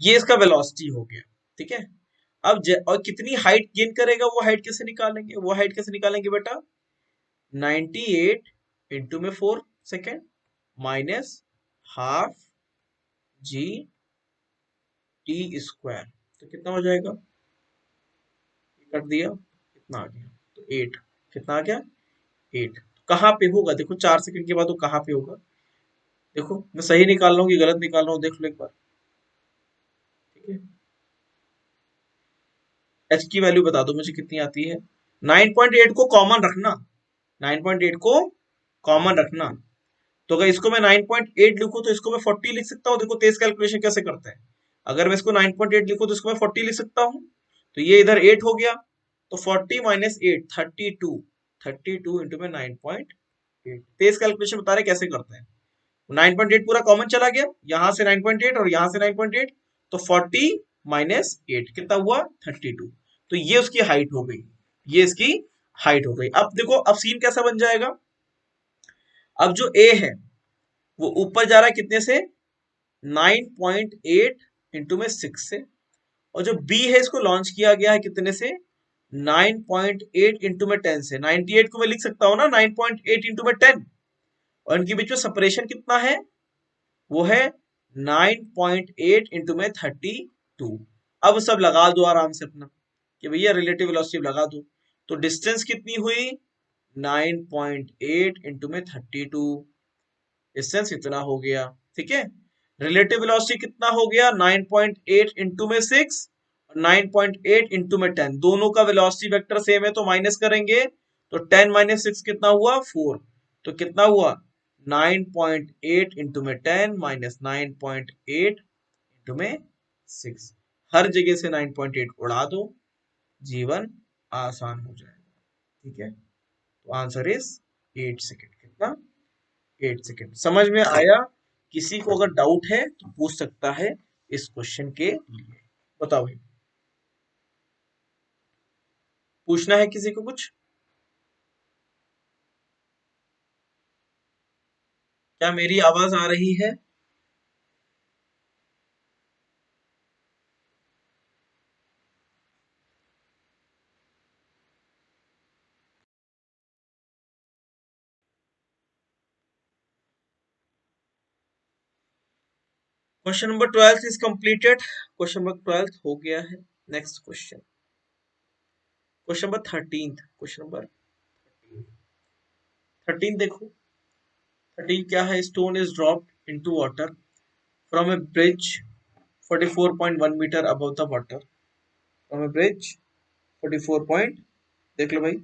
Speaker 1: ये इसका वेलोसिटी हो गया, ठीक है। अब और कितनी हाइट गेन करेगा, वो हाइट कैसे निकालेंगे, वो हाइट कैसे निकालेंगे बेटा, 98 इंटू में 4 second minus half G T square, तो कितना हो जाएगा, कट दिया, कितना आ गया, तो 8, कितना आ गया 8। कहाँ पे होगा देखो, 4 सेकंड के बाद वो कहाँ पे होगा, देखो मैं सही निकाल रहा हूँ कि गलत निकाल रहा हूँ, देख लो एक बार, ठीक है। एच की वैल्यू बता दो मुझे कितनी आती है। 9.8 को कॉमन रखना, 9.8 को कॉमन रखना, तो अगर इसको मैं 9.8 लिखूं तो इसको मैं 40 लिख सकता हूँ। देखो तेज कैलकुलेशन कैसे करते हैं, अगर मैं इसको 9.8 लिखूं तो इसको मैं 40 लिख सकता हूँ, तो ये इधर 8 हो गया, तो 40 माइनस 8 32, 32 इंटू में 9.8। तेज कैलकुलेशन बता रहे कैसे करते हैं। 9.8 पूरा कॉमन चला गया, यहां से 9.8 और यहां से 9.8, तो 40 माइनस 8 कितना हुआ 32। तो ये उसकी हाइट हो गई, ये इसकी हाइट हो गई। अब देखो अब सीन कैसा बन जाएगा, अब जो ए है वो ऊपर जा रहा है कितने से, 9.8 इंटू में 6 से, और जो बी है इसको लॉन्च किया गया है कितने से, 9.8 इंटू में 10 से। 98 को मैं लिख सकता हूं ना 9.8 इंटू में 10, और इनके बीच में सेपरेशन कितना है, वो है 9.8 इंटू में 32। अब सब लगा दो आराम से अपना कि भैया रिलेटिव वेलोसिटी लगा दो, तो डिस्टेंस कितनी हुई 9.8 इंटू में 32, डिस्टेंस इतना हो गया, ठीक है। रिलेटिव वेलोसिटी कितना हो गया 9.8 इंटू में 6, 9.8 इंटू में 10, दोनों का वेलोसिटी वेक्टर सेम है तो माइनस करेंगे, तो 10 माइनस 6 कितना हुआ 4, तो कितना हुआ 9.8 इंटू में 10 माइनस 9.8 इंटू में 6। हर जगह से 9.8 उड़ा दो, जीवन आसान हो जाएगा, ठीक है। तो आंसर इज 8 सेकेंड, कितना 8 सेकेंड। समझ में आया, किसी को अगर डाउट है तो पूछ सकता है इस क्वेश्चन के लिए, बताओ भाई, पूछना है किसी को कुछ, क्या मेरी आवाज आ रही है। Question number 12 is completed, question number 12 हो गया है। Next question, question number 13, question number 13 देखो, 13 क्या है, stone is dropped into water from a bridge 44.1 metre above the water, from a bridge 44 point, देख लो भाई,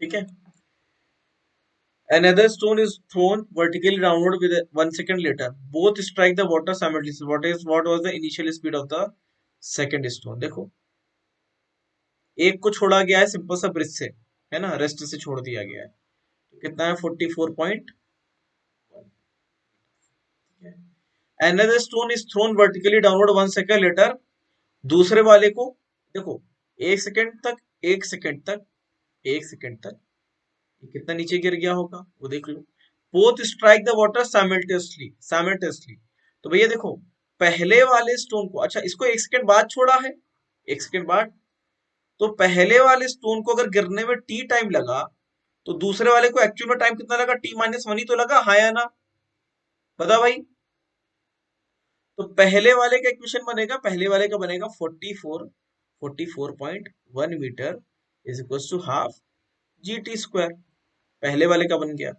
Speaker 1: ठीक है। Another stone is thrown vertically downward with 1 second later. Both strike the water simultaneously. What was the initial speed of the second stone? देखो एक को छोड़ा गया है सिंपल सा ब्रिज से, है ना, रेस्ट से छोड़ दिया गया है, तो कितना है 44.1। Another stone is thrown vertically downward 1 second later. दूसरे वाले को देखो, एक सेकंड तक, एक सेकंड तक, एक सेकंड तक कितना नीचे गिर गया होगा वो देख लो। Both strike the water simultaneously, simultaneously, तो भैया देखो पहले वाले स्टोन को, अच्छा इसको एक सेकंड बाद छोड़ा है, एक सेकंड बाद, तो पहले वाले स्टोन को अगर गिरने में टी टाइम लगा, तो दूसरे वाले को एक्चुअल में टाइम कितना लगा, T-1 ही तो लगा, हाँ या ना, बता भाई। तो पहले वाले का इक्वेशन बनेगा, पहले वाले का बनेगा 44.1 metre is equal to half G T square, पहले वाले का बन गया।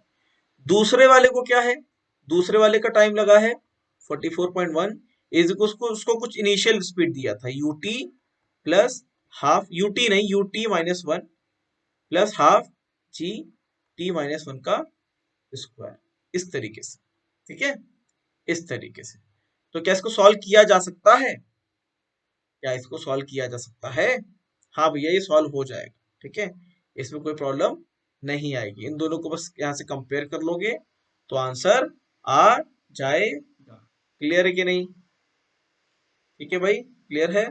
Speaker 1: दूसरे वाले को क्या है, दूसरे वाले का टाइम लगा है 44.1 इज उसको उसको कुछ इनिशियल स्पीड दिया था ut प्लस हाफ, ut नहीं ut -1 plus half G T minus one का स्क्वायर, इस तरीके से, ठीक है, इस तरीके से। तो क्या इसको सॉल्व किया जा सकता है? क्या इसको सॉल्व किया जा सकता है? हाँ भैया, ये सॉल्व हो जाएगा, ठीक है, इसमें कोई प्रॉब्लम नहीं आएगी। इन दोनों को बस यहाँ से कंपेयर कर लोगे तो आंसर आ जाएगा। क्लियर है कि नहीं? ठीक है भाई, क्लियर है?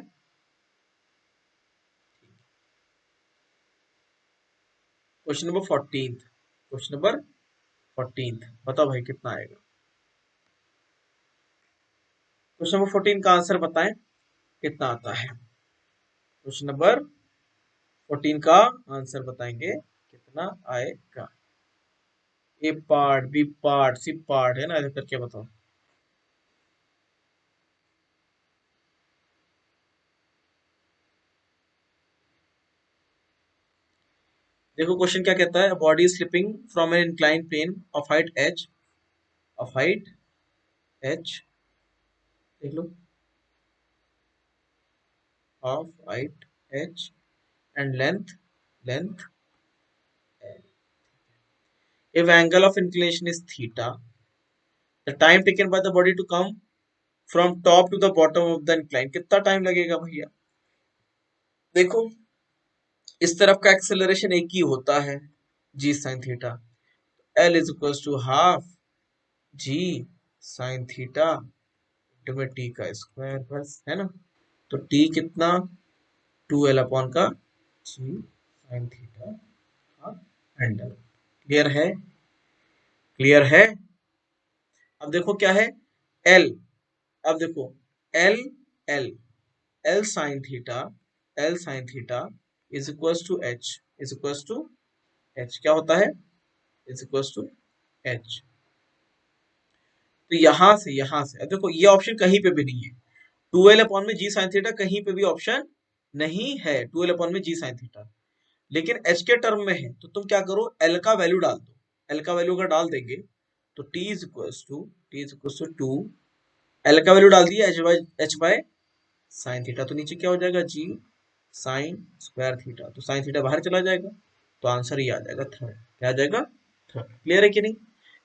Speaker 1: Question number 14। क्वेश्चन नंबर 14, बताओ भाई कितना आएगा? क्वेश्चन नंबर 14 का आंसर बताएं कितना आता है। क्वेश्चन नंबर 14 का आंसर बताएंगे कितना आएगा। A part, B part, C part है ना, ऐसे करके बताओ। देखो क्वेश्चन क्या कहता है, body slipping from an incline plane of height H, of height H, देख लो, of height H and length, length, if angle of inclination is theta, the time taken by the body to come from top to the bottom of the incline, कितना time लगेगा भैया? देखो, इस तरफ का acceleration एक ही होता है, G sine theta, L is equal to half G sine theta into में टी का स्क्वायर, बस, है ना। तो टी कितना, 2l अपॉन का जी साइन थीटा का एंगल। क्लियर है? क्लियर है? अब देखो क्या है, एल, अब देखो, L, L, L sine theta, L sine theta is equal to H, is equal to H, क्या होता है, इज इक्वल टू एच। तो यहां से अब देखो, ये ऑप्शन कहीं पे भी नहीं है, 2l अपॉन में जी साइन थीटा कहीं पे भी ऑप्शन नहीं है, 2l अपॉन में जी साइन थीटा, लेकिन एच के टर्म में है। तो तुम क्या करो, एल का वैल्यू डाल दो, एल का वैल्यू अगर डाल देंगे तो t is equal to l का वैल्यू डाल दिया, एच बाय साइन थीटा, तो नीचे क्या हो जाएगा, जी साइन स्क्वायर थीटा, तो साइन थीटा बाहर चला जाएगा, तो आंसर ये आ जाएगा थर्ड। क्या आ जाएगा? थर्ड। क्लियर है कि नहीं?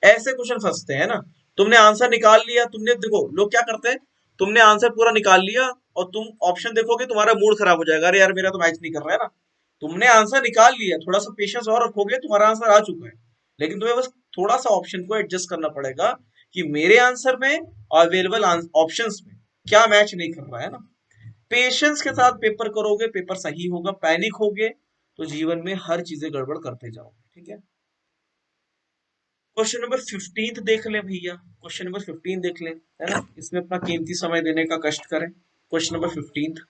Speaker 1: ऐसे क्वेश्चन फंसते हैं ना, तुमने आंसर निकाल लिया, तुमने देखो लोग क्या करते हैं, तुमने आंसर पूरा निकाल लिया और तुम ऑप्शन देखोगे, तुम्हारा मूड खराब हो जाएगा, अरे यार मेरा तो मैच नहीं कर रहा है ना। तुमने आंसर निकाल लिया, थोड़ा सा पेशेंस और रखोगे, तुम्हारा आंसर आ चुका है, लेकिन तुम्हें बस थोड़ा सा ऑप्शन को एडजस्ट करना पड़ेगा कि मेरे आंसर में और अवेलेबल ऑप्शंस में क्या मैच नहीं कर रहा है ना। पेशेंस के साथ पेपर करोगे, पेपर सही होगा, पैनिक होगे तो जीवन में हर चीजें गड़बड़ करते जाओगे, ठीक है। क्वेश्चन नंबर 15 देख लें भैया, क्वेश्चन नंबर 15 देख लें, है ना, इसमें अपना कीमती समय देने का कष्ट करें। Question number 15,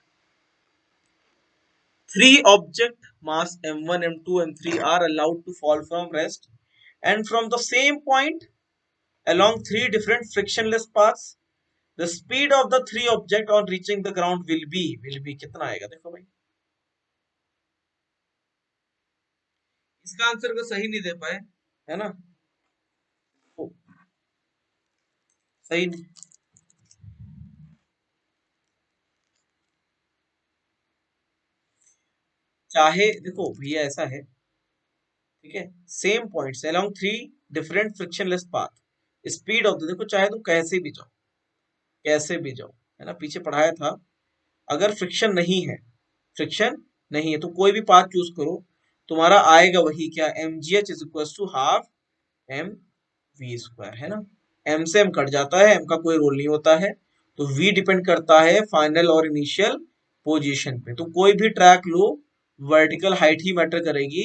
Speaker 1: three object mass m1 m2 m3 are allowed to fall from rest and from the same point along three different frictionless paths, the speed of the three object on reaching the ground will be कितना आएगा, देखो भाई। इसका answer को सही नहीं दे पाए, है ना, ओ, सही नहीं। चाहे देखो भैया ऐसा है, ठीक है, same points along three different frictionless path, speed of the, देखो चाहे तुम कैसे भी जाओ, कैसे भी जाओ, है ना, पीछे पढ़ाया था, अगर फ्रिक्शन नहीं है, फ्रिक्शन नहीं है तो कोई भी पाथ चूज करो, तुम्हारा आएगा वही, क्या, m g h is equal to half m v square, है ना। एम से एम कट जाता है, एम का कोई रोल नहीं होता है, तो वी डिपेंड करता है फाइनल और इनिशियल पोजीशन पे। तो कोई भी ट्रैक लो, वर्टिकल हाइट ही मैटर करेगी,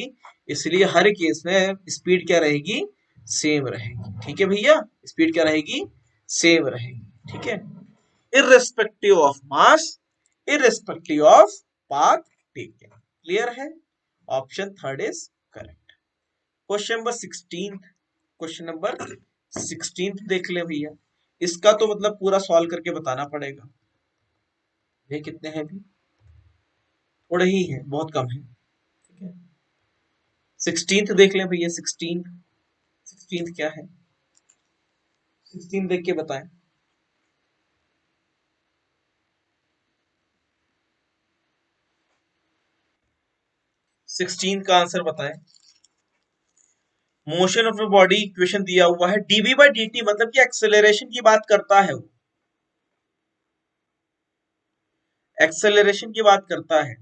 Speaker 1: इसलिए हर केस में स्पीड क्या रहेगी, सेम रहेगी, ठीक है भैया, स्पीड क्या रहेगी, सेम रहेगी, ठीक है, irrespective of mass, irrespective of path taken। Clear है? Option third is correct. Question number 16, question number 16 देख ले भैया, इसका तो मतलब पूरा सॉल्व करके बताना पड़ेगा। ये कितने हैं भी, थोड़े ही हैं, बहुत कम है, ठीक है। 16 देख ले भैया, 16, 16 क्या है, 16 देख के बताएं। 16 का आंसर बताएं। Motion of a body equation दिया हुआ है, डीवी बाई डी मतलब कि एक्सेलरेशन की बात करता है वो, एक्सेलरेशन की बात करता है।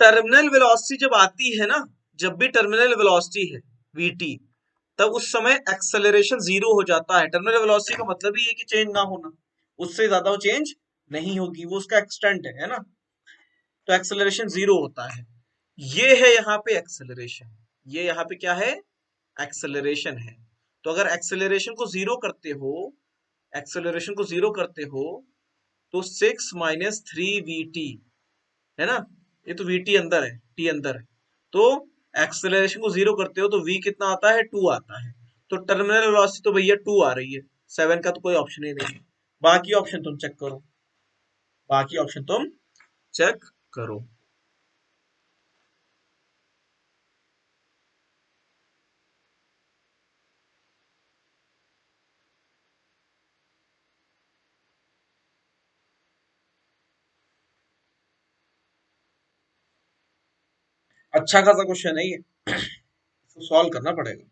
Speaker 1: टर्मिनल वेलोसिटी जब आती है ना, जब भी टर्मिनल वेलोसिटी है vt, तब उस समय एक्सेलरेशन जीरो हो जाता है। टर्मिनल वेलोसिटी का मतलब ही है कि चेंज ना होना, उससे ज्यादा वो चेंज नहीं होगी, वो उसका एक्सटेंट है ना, तो एक्सेलरेशन जीरो होता है। ये है यहाँ पे एक्सेलरेशन, ये यहाँ पे क्या है, एक्सेलरेशन है। तो अगर एक्सेलरेशन को जीरो करते हो, एक्सेलरेशन को जीरो करते हो, तो 6 - 3 vt है ना, ये तो vt अंदर है, t अंदर है, तो एक्सेलरेशन को जीरो करते हो तो v कितना आता है, 2 आता है। तो टर्मिनल वेलोसिटी तो भैया 2 आ रही है, 7 का तो कोई ऑप्शन ही नहीं है। बाकी ऑप्शन तुम चेक करो, बाकी ऑप्शन तुम चेक करो। अच्छा खासा क्वेश्चन है ये, इसको सॉल्व करना पड़ेगा।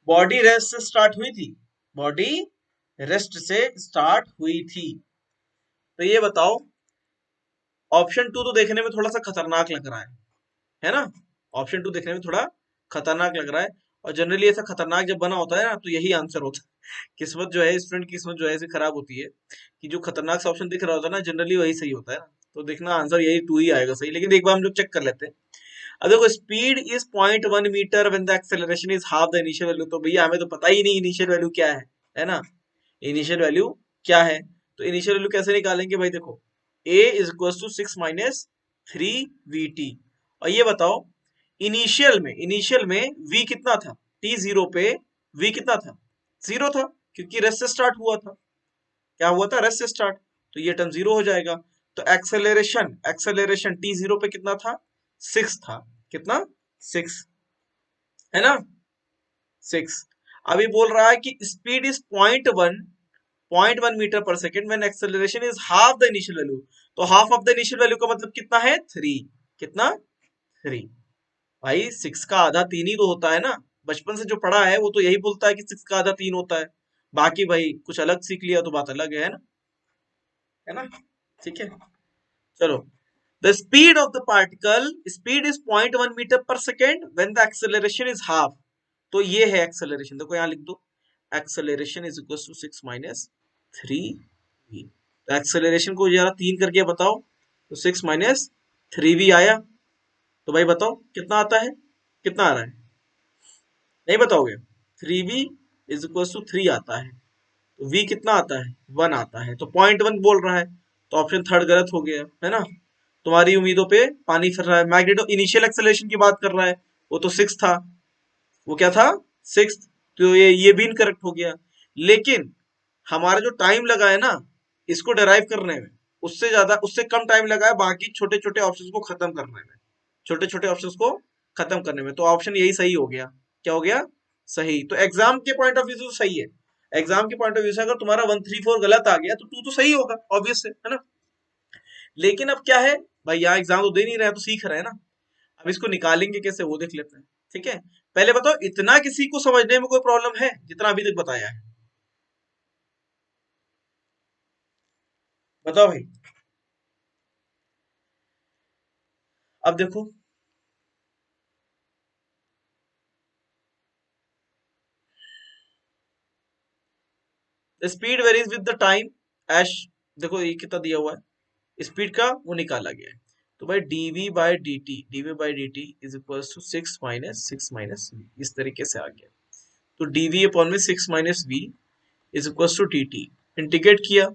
Speaker 1: बॉडी रेस्ट से स्टार्ट हुई थी, बॉडी रेस्ट से स्टार्ट हुई थी। तो ये बताओ, ऑप्शन टू तो देखने में थोड़ा सा खतरनाक लग रहा है ना, ऑप्शन टू देखने में थोड़ा खतरनाक लग रहा है। और जनरली ऐसा खतरनाक जब बना होता है ना, तो यही आंसर होता है। किस्मत जो है, स्टूडेंट की किस्मत जो है ऐसी खराब होती है कि जो खतरनाक सा ऑप्शन दिख रहा होता है ना, जनरली वही सही होता है ना। तो देखना आंसर यही टू ही आएगा सही, लेकिन एक बार हम लोग चेक कर लेते हैं। अब देखो, speed is 0.1 metre when the acceleration is half the initial value. तो भैया हमें तो पता ही नहीं इनिशियल वैल्यू क्या है ना, इनिशियल वैल्यू क्या है। तो इनिशियल वैल्यू कैसे निकालेंगे भाई, देखो a is equal to 6 - 3 vt। और ये बताओ, इनिशियल में v कितना था, t0 पे v कितना था, जीरो था, क्योंकि रेस्ट से स्टार्ट हुआ था। क्या हुआ था, रेस्ट से स्टार्ट, तो ये टर्म जीरो हो जाएगा। तो एक्सेलरेशन एक्सेलरेशन t0 पे कितना था, 6 था, कितना, 6 है ना, 6। अभी बोल रहा है कि speed is 0.1 metre per second when acceleration is half the initial value. तो half of the initial value का मतलब कितना है, 3, कितना, 3। भाई 6 का आधा 3 ही तो होता है ना, बचपन से जो पढ़ा है वो तो यही बोलता है कि 6 का आधा 3 होता है। बाकी भाई कुछ अलग सीख लिया तो बात अलग है ना, है ना, ठीक है। चलो, the speed of the particle, speed is 0.1 metre per second when the acceleration is half. तो ये है एक्सेलरेशन, देखो यहाँ लिख दो, acceleration is equal to 6 - 3 v। तो एक्सेलरेशन को जरा 3 करके बताओ, तो 6 - 3v आया। तो भाई बताओ कितना आता है, कितना आ रहा है, नहीं बताओगे, 3v इज इक्वल टू 3 आता है। तो v कितना आता है, 1 आता है, तो 0.1 बोल रहा है, तो ऑप्शन थर्ड गलत हो गया है ना। तुम्हारी उम्मीदों पे पानी फिर रहा है। मैग्नेटो इनिशियल एक्सेलरेशन की बात कर रहा है, वो तो 6 था, वो क्या था, 6। तो ये भी इनकरेक्ट हो गया। लेकिन हमारा जो टाइम लगा है ना इसको डिराइव करने में, उससे ज्यादा, उससे कम टाइम लगा है बाकी छोटे छोटे ऑप्शंस को खत्म करने में, छोटे छोटे ऑप्शंस को खत्म करने में। तो ऑप्शन यही सही हो गया, क्या हो गया, सही। तो एग्जाम के पॉइंट ऑफ व्यू से तो सही है, एग्जाम के पॉइंट ऑफ व्यू से अगर तुम्हारा 1 3 4 गलत आ गया तो 2 तो सही होगा, ऑब्वियस है ना। लेकिन अब क्या है भाई, यहाँ एग्जाम तो दे नहीं रहे हैं, तो सीख रहे हैं ना। अब इसको निकालेंगे कैसे वो देख लेते हैं, ठीक है। पहले बताओ, इतना किसी को समझने में कोई प्रॉब्लम है जितना अभी तक बताया है, बताओ भाई। अब देखो, speed varies with the time as, देखो ये कितना दिया हुआ है, स्पीड का वो निकाला गया है। तो भाई dv/dt is equal to 6 - 6 - v, इस तरीके से आ गया। तो dv अपॉन में 6 - v is equal to dt, integrate किया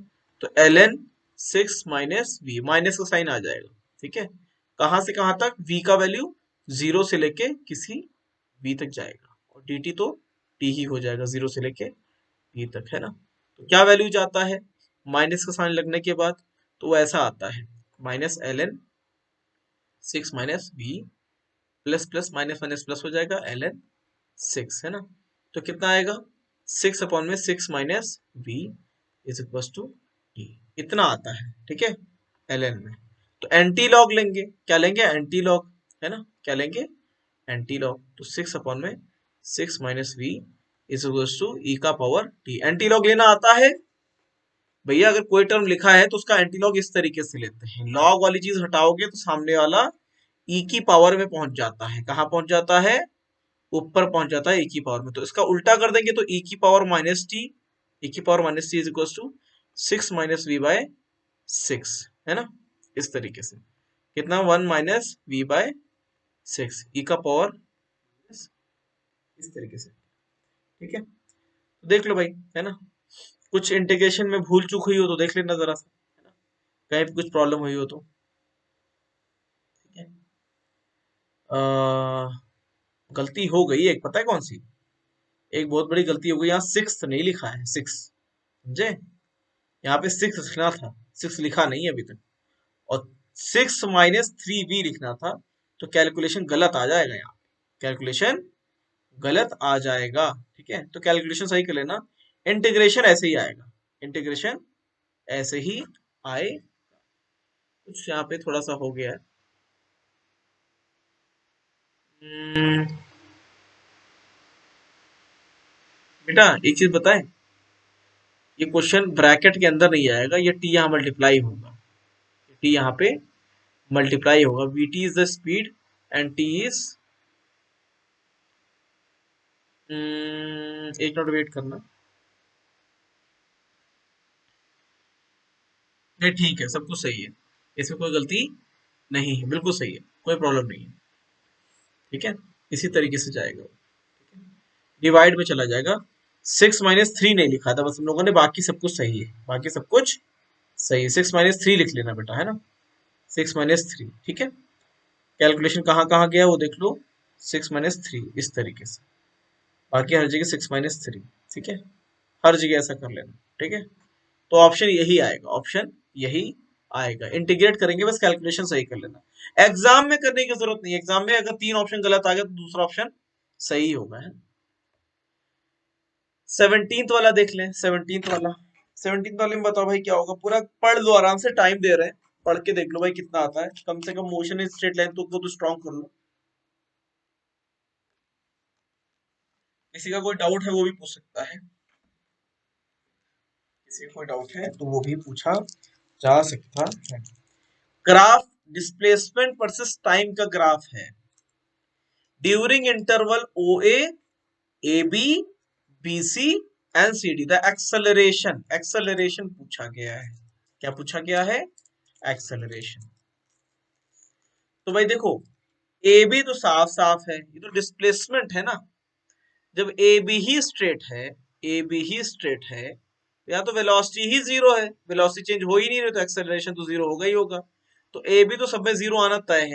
Speaker 1: तो ln 6 - v, माइनस का साइन आ जाएगा, ठीक है। कहां से कहां तक, v का वैल्यू 0 से लेके किसी v तक जाएगा, और dt तो t ही हो जाएगा 0 से लेके v तक, है ना। तो क्या वैल्यू जाता है, माइनस का साइन लगने के बाद, तो वो ऐसा आता है, -ln 6 - v plus plus minus minus plus हो जाएगा, ln 6 है ना। तो कितना आएगा, 6 अपॉन में 6 minus v is equal to d, इतना आता है, ठीक है, ln में। तो एंटी लॉग लेंगे, क्या लेंगे, एंटी लॉग, है ना, क्या लेंगे, एंटी लॉग। तो 6 अपॉन में 6 minus v is equal to e का पावर टी। एंटी लॉग लेना आता है भैया, अगर कोई टर्म लिखा है तो उसका एंटीलॉग इस तरीके से लेते हैं, लॉग वाली चीज हटाओगे तो सामने वाला ई की पावर में पहुंच जाता है, कहां पहुंच जाता है, ऊपर पहुंच जाता है ई की पावर में। तो इसका उल्टा कर देंगे तो ई की पावर माइनस टी, ई की power minus T is equal to 6 minus V by 6, है ना, इस तरीके से। कितना, 1 माइनस वी बाय 6 ई का पावर, इस तरीके से, ठीक है। तो देख लो भाई, है ना, कुछ इंटीग्रेशन में भूल चूक हुई हो तो देख लेना जरा सा, है ना, कहीं पे कुछ प्रॉब्लम हुई हो तो, ठीक है। गलती हो गई एक, पता है कौन सी, एक बहुत बड़ी गलती हो गई, यहाँ सिक्स नहीं लिखा है, सिक्स, समझे, यहाँ पे सिक्स लिखना था, सिक्स लिखा नहीं है अभी तक, और 6 माइनस 3v लिखना था। तो कैलकुलेशन गलत आ जाएगा यहाँ, कैलकुलेशन गलत आ जाएगा, ठीक है। तो कैलकुलेशन सही कर लेना, इंटीग्रेशन ऐसे ही आएगा, इंटीग्रेशन ऐसे ही आए। कुछ यहाँ पे थोड़ा सा हो गया है। बेटा एक चीज बताएं, ये क्वेश्चन ब्रैकेट के अंदर नहीं आएगा, ये टी यहाँ मल्टीप्लाई होगा, टी यहाँ पे मल्टीप्लाई होगा, we T is the speed and T is, एक मिनट वेट करना, नहीं ठीक है, सब कुछ सही है, इसमें कोई गलती नहीं है, बिल्कुल सही है, कोई प्रॉब्लम नहीं है, ठीक है, इसी तरीके से जाएगा, डिवाइड में चला जाएगा। 6 माइनस 3 नहीं लिखा था बस हम लोगों ने, बाकी सब कुछ सही है, बाकी सब कुछ सही है। 6 माइनस 3 लिख लेना बेटा, है ना, 6 माइनस 3, ठीक है। कैलकुलेशन कहाँ कहाँ गया वो देख लो, 6 माइनस 3 इस तरीके से, बाकी हर जगह 6 माइनस 3, ठीक है, हर जगह ऐसा कर लेना, ठीक है। तो ऑप्शन यही आएगा, ऑप्शन यही आएगा, इंटीग्रेट करेंगे बस, कैलकुलेशन सही कर लेना, एग्जाम में करने की जरूरत नहीं, एग्जाम में अगर 3 ऑप्शन गलत आ गया तो दूसरा ऑप्शन सही होगा, है। 17th वाला देख लें, 17th वाला, 17th वाले में बताओ भाई क्या होगा, पूरा पढ़ लो, आराम से टाइम दे रहे हैं, पढ़ के देख लो भाई कितना आता है, कम से कम मोशन इन स्ट्रेट लाइन तो स्ट्रॉन्ग कर लो। किसी का कोई डाउट है वो भी पूछ सकता है, किसी का कोई डाउट है तो वो भी पूछा जा सकता है। ग्राफ डिस्प्लेसमेंट वर्सेस टाइम का ग्राफ है during interval O A B B C and C D, the acceleration, acceleration पूछा गया है, क्या पूछा गया है, एक्सेलरेशन। तो भाई देखो, ए बी तो साफ साफ है, ये तो डिस्प्लेसमेंट है ना, जब ए बी ही स्ट्रेट है, ए बी ही स्ट्रेट है, या तो वेलोसिटी ही जीरो है, वेलोसिटी चेंज हो ही नहीं रही, तो एक्सेलरेशन तो जीरो होगा ही होगा, तो ए बी तो सब में जीरो आना तय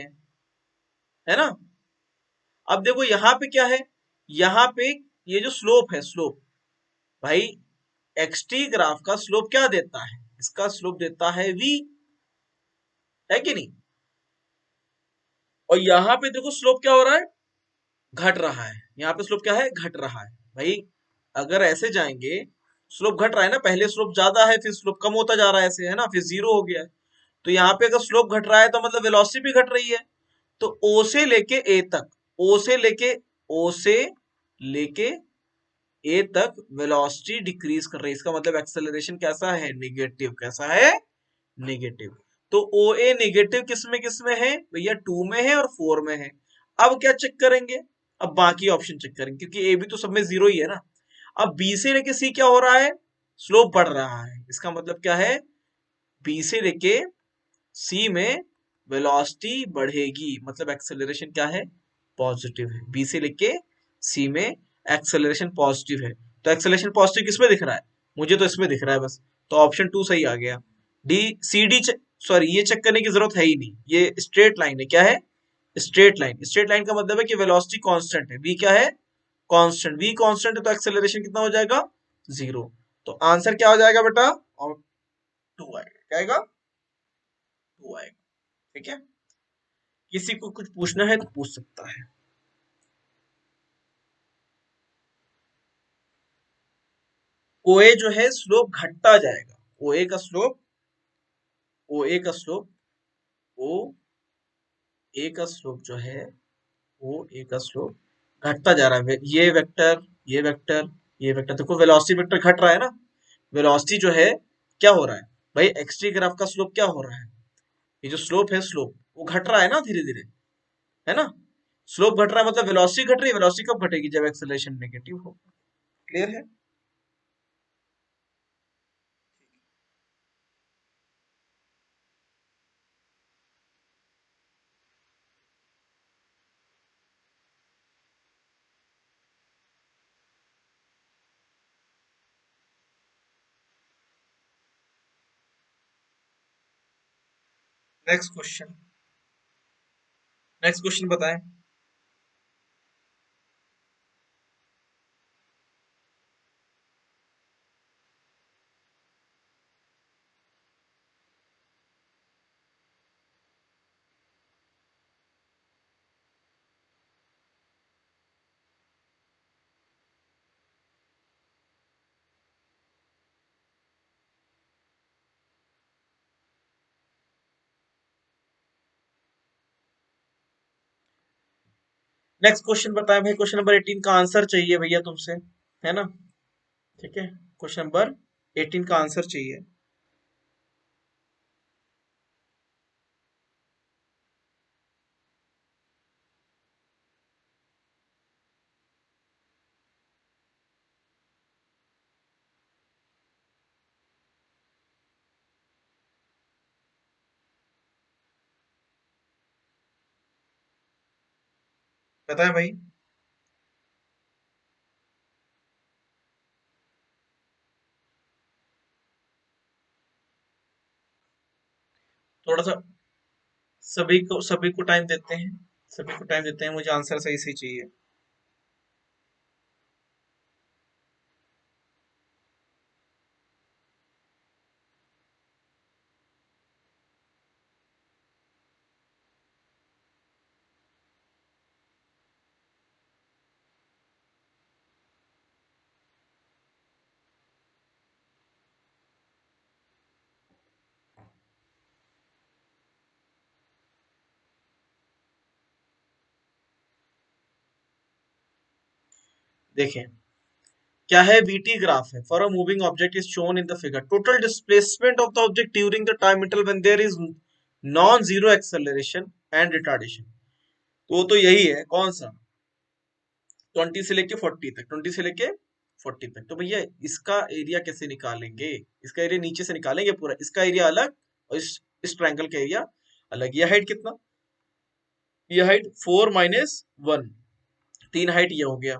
Speaker 1: है ना। अब देखो यहाँ पे क्या है, यहाँ पे ये जो स्लोप है, स्लोप भाई, एक्स टी ग्राफ का स्लोप क्या देता है, इसका स्लोप देता है v, है कि नहीं, और यहाँ पे देखो स्लोप क्या हो रहा है, घट रहा है, यहाँ पे स्लोप क्या है, घट रहा है भाई। अगर ऐसे जाएंगे, स्लोप घट रहा है ना, पहले स्लोप ज्यादा है फिर स्लोप कम होता जा रहा है ऐसे, है ना, फिर जीरो हो गया है। तो यहाँ पे अगर स्लोप घट रहा है तो मतलब वेलोसिटी भी घट रही है। तो ओ से लेके ए तक, ओ से लेके, ओ से लेके ए तक वेलोसिटी डिक्रीज कर रही है, इसका मतलब एक्सेलरेशन कैसा है, नेगेटिव, कैसा है, नेगेटिव। तो ओ ए नेगेटिव किस में है भैया, 2 में है और 4 में है। अब क्या चेक करेंगे, अब बाकी ऑप्शन चेक करेंगे, क्योंकि ए भी तो सब में जीरो ही है ना। अब बी से लेके सी क्या हो रहा है, स्लोप बढ़ रहा है, इसका मतलब क्या है, बी से लेके सी में वेलोसिटी बढ़ेगी, मतलब एक्सेलरेशन क्या है, पॉजिटिव है, बी से लेके सी में एक्सेलरेशन पॉजिटिव है। तो एक्सेलरेशन पॉजिटिव किसमें दिख रहा है, मुझे तो इसमें दिख रहा है बस, तो ऑप्शन 2 सही आ गया। डी सी डी, सॉरी ये चेक करने की जरूरत है ही नहीं, ये स्ट्रेट लाइन है, क्या है, स्ट्रेट लाइन, स्ट्रेट लाइन का मतलब है कि वेलोसिटी कांस्टेंट है, v क्या है, कांस्टेंट, v कांस्टेंट है तो एक्सेलरेशन कितना हो जाएगा, जीरो। तो आंसर क्या हो जाएगा बेटा, और 2 आएगा, क्या आएगा, 2 आएगा, ठीक है। किसी को कुछ पूछना है तो पूछ सकता है। ओए जो है स्लोप घटता जाएगा। ओए का स्लोप, ओए का स्लोप, ओ ए का स्लोप जो है, ओ ए का स्लोप घटता जा रहा है। ये वेक्टर, ये वेक्टर, ये वेक्टर, देखो वेलोसिटी वेक्टर घट रहा है ना। वेलोसिटी जो है क्या हो रहा है भाई, एक्स ग्राफ का स्लोप क्या हो रहा है, ये जो स्लोप है, स्लोप वो घट रहा है ना धीरे धीरे, है ना। स्लोप घट रहा है मतलब वेलोसिटी घट रही है। वेलोसिटी कब घटेगी, जब एक्सेलरेशन नेगेटिव हो। क्लियर है। नेक्स्ट क्वेश्चन, नेक्स्ट क्वेश्चन बताएं। नेक्स्ट क्वेश्चन बताएं भाई। क्वेश्चन नंबर 18 का आंसर चाहिए भैया तुमसे, है ना। ठीक है, क्वेश्चन नंबर 18 का आंसर चाहिए। बताएं भाई। थोड़ा सा सभी को टाइम देते हैं, सभी को टाइम देते हैं, मुझे आंसर सही से चाहिए। देखें क्या है, वीटी ग्राफ है। For a moving object is shown in the figure total displacement of the object during the time interval when there is non zero acceleration and retardation. तो वो तो यही है, कौन सा, 20 से लेके 40 तक, 20 से लेके 40 तक। तो भैया इसका एरिया कैसे निकालेंगे, इसका एरिया नीचे से निकालेंगे पूरा, इसका एरिया अलग और इस ट्रायंगल का एरिया अलग। ये हाइट कितना, ये हाइट 4 - 1, 3 हाइट ये हो गया,